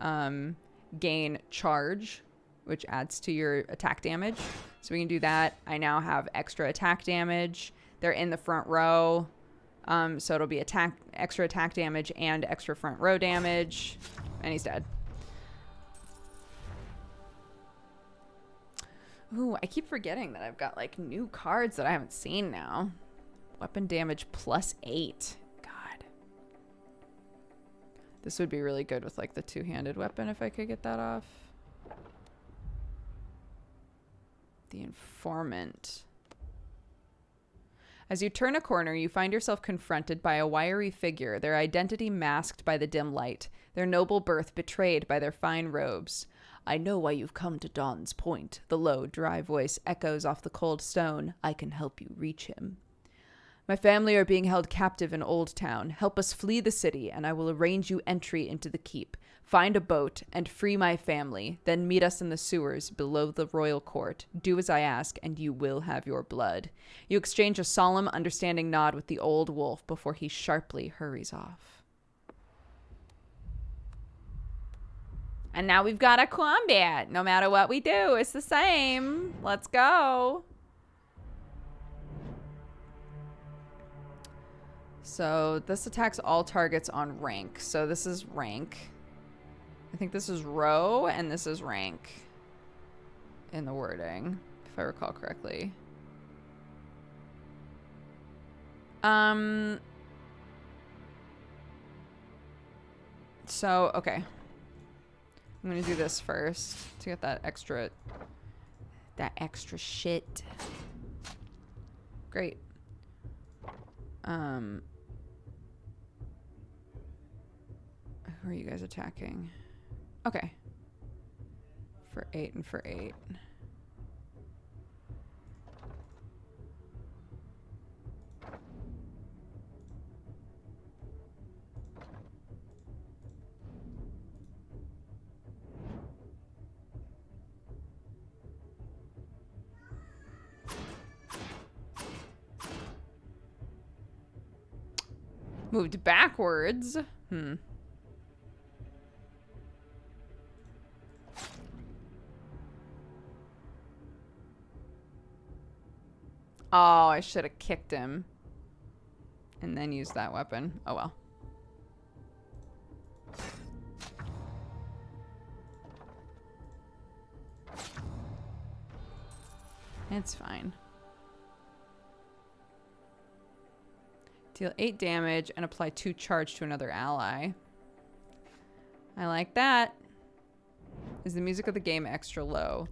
gain charge, which adds to your attack damage. So we can do that. I now have extra attack damage. They're in the front row. So it'll be extra attack damage and extra front row damage. And he's dead. Ooh, I keep forgetting that I've got like new cards that I haven't seen now. Weapon damage +8. God. This would be really good with like the 2-handed weapon if I could get that off. The Informant. As you turn a corner, you find yourself confronted by a wiry figure, their identity masked by the dim light, their noble birth betrayed by their fine robes. I know why you've come to Dawn's Point. The low, dry voice echoes off the cold stone. I can help you reach him. My family are being held captive in Old Town. Help us flee the city, and I will arrange you entry into the keep. Find a boat and free my family. Then meet us in the sewers below the royal court. Do as I ask, and you will have your blood. You exchange a solemn, understanding nod with the old wolf before he sharply hurries off. And now we've got a combat. No matter what we do, it's the same. Let's go. So this attacks all targets on rank. So this is rank. I think this is row and this is rank in the wording, if I recall correctly. So, okay. I'm gonna do this first to get that extra shit. Great. Who are you guys attacking? Okay. For 8 and for 8. Moved backwards. Oh, I should have kicked him. And then used that weapon. Oh well. It's fine. Deal 8 damage and apply 2 charge to another ally. I like that. Is the music of the game extra low?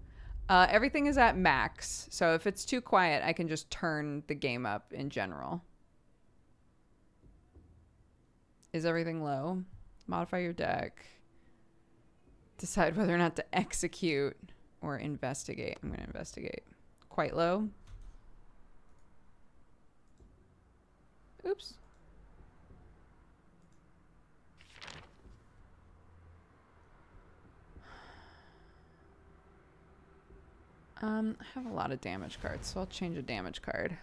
Everything is at max. So if it's too quiet, I can just turn the game up in general. Is everything low? Modify your deck. Decide whether or not to execute or investigate. I'm going to investigate. Quite low. Oops. I have a lot of damage cards, so I'll change a damage card.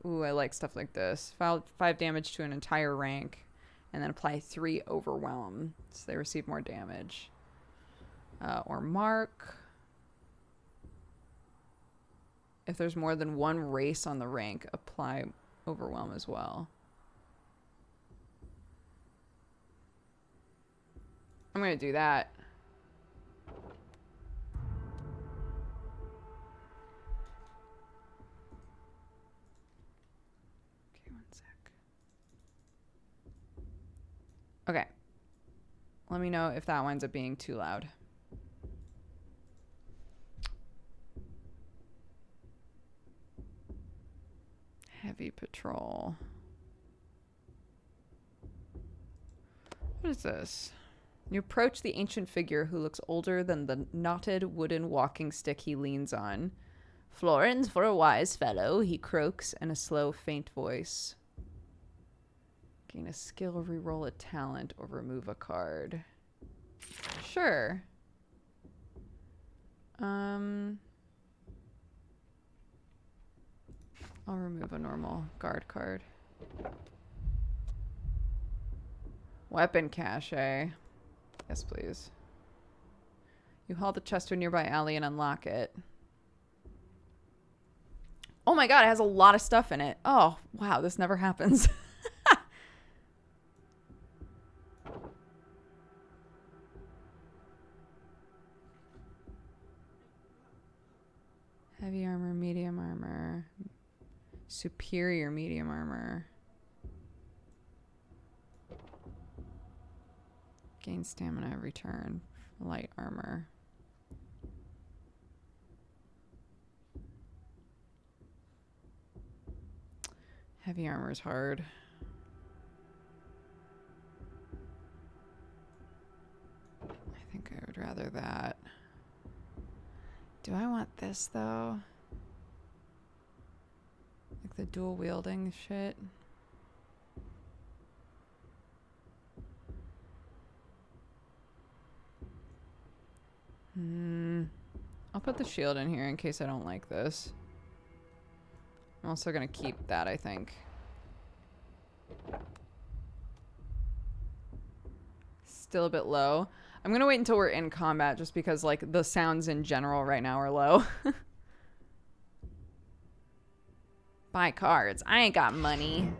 Ooh, I like stuff like this. 5 damage to an entire rank, and then apply 3 overwhelm, so they receive more damage. Or mark. If there's more than 1 race on the rank, apply overwhelm as well. I'm gonna do that. Okay, 1 sec. Okay. Let me know if that winds up being too loud. Heavy patrol. What is this? You approach the ancient figure who looks older than the knotted wooden walking stick he leans on. Florins for a wise fellow, he croaks in a slow, faint voice. Gain a skill, re-roll a talent, or remove a card. Sure. I'll remove a normal guard card. Weapon cache. Yes, please. You haul the chest to a nearby alley and unlock it. Oh my god, it has a lot of stuff in it. Oh, wow, this never happens. Heavy armor, medium armor. Superior medium armor. Gain stamina every turn. Light armor. Heavy armor is hard. I think I would rather that. Do I want this though? Like the dual wielding shit. I'll put the shield in here in case I don't like this. I'm also gonna keep that, I think. Still a bit low. I'm gonna wait until we're in combat just because like the sounds in general right now are low. Buy cards. I ain't got money.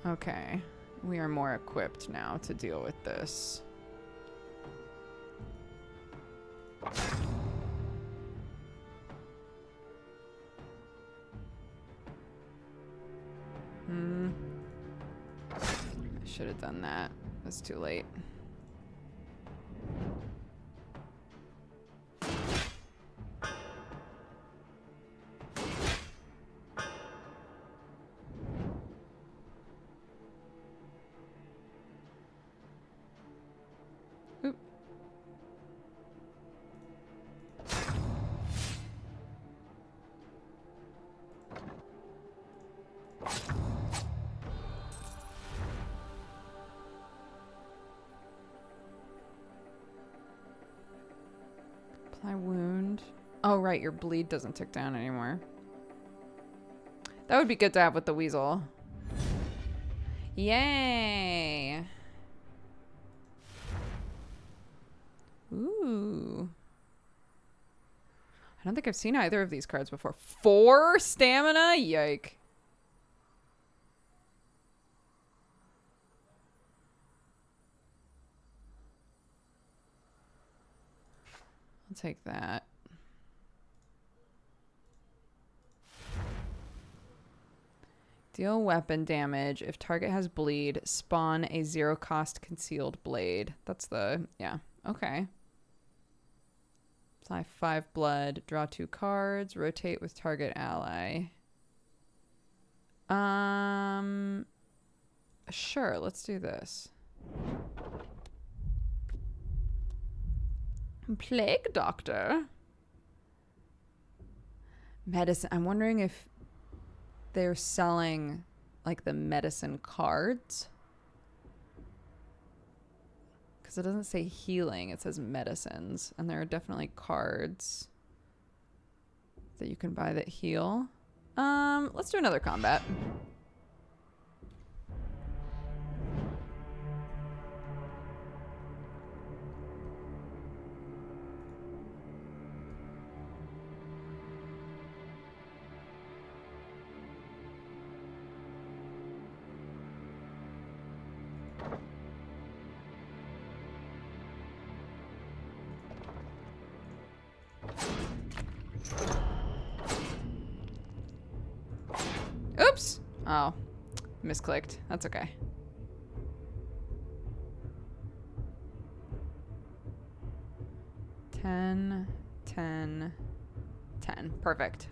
Okay, we are more equipped now to deal with this. I should have done that. It's too late. Apply wound. Oh, right. Your bleed doesn't tick down anymore. That would be good to have with the Weasle. Yay. Ooh. I don't think I've seen either of these cards before. 4 stamina? Yike. I'll take that. Deal weapon damage. If target has bleed, spawn a 0-cost concealed blade. That's the... yeah. Okay. Apply 5 blood. Draw 2 cards. Rotate with target ally. Sure. Let's do this. Plague Doctor. Medicine. I'm wondering if they're selling like the medicine cards. Because it doesn't say healing. It says medicines. And there are definitely cards that you can buy that heal. Let's do another combat. Oops. Oh, misclicked. That's okay. Ten, 10, 10. Perfect.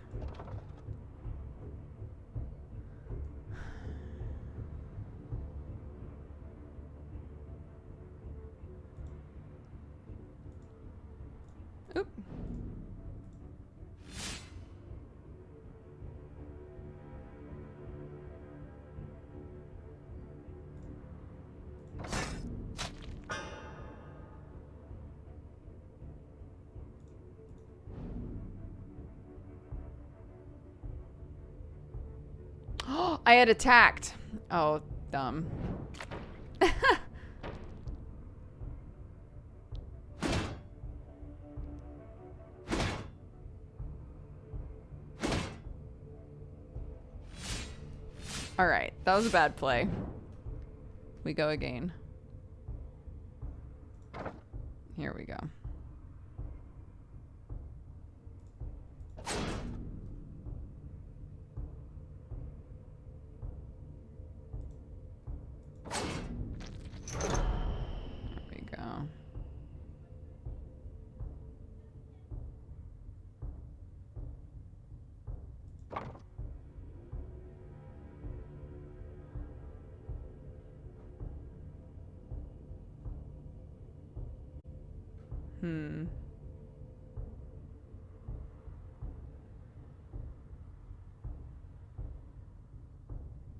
I had attacked. Oh, dumb. All right, that was a bad play. We go again. Here we go. There we go.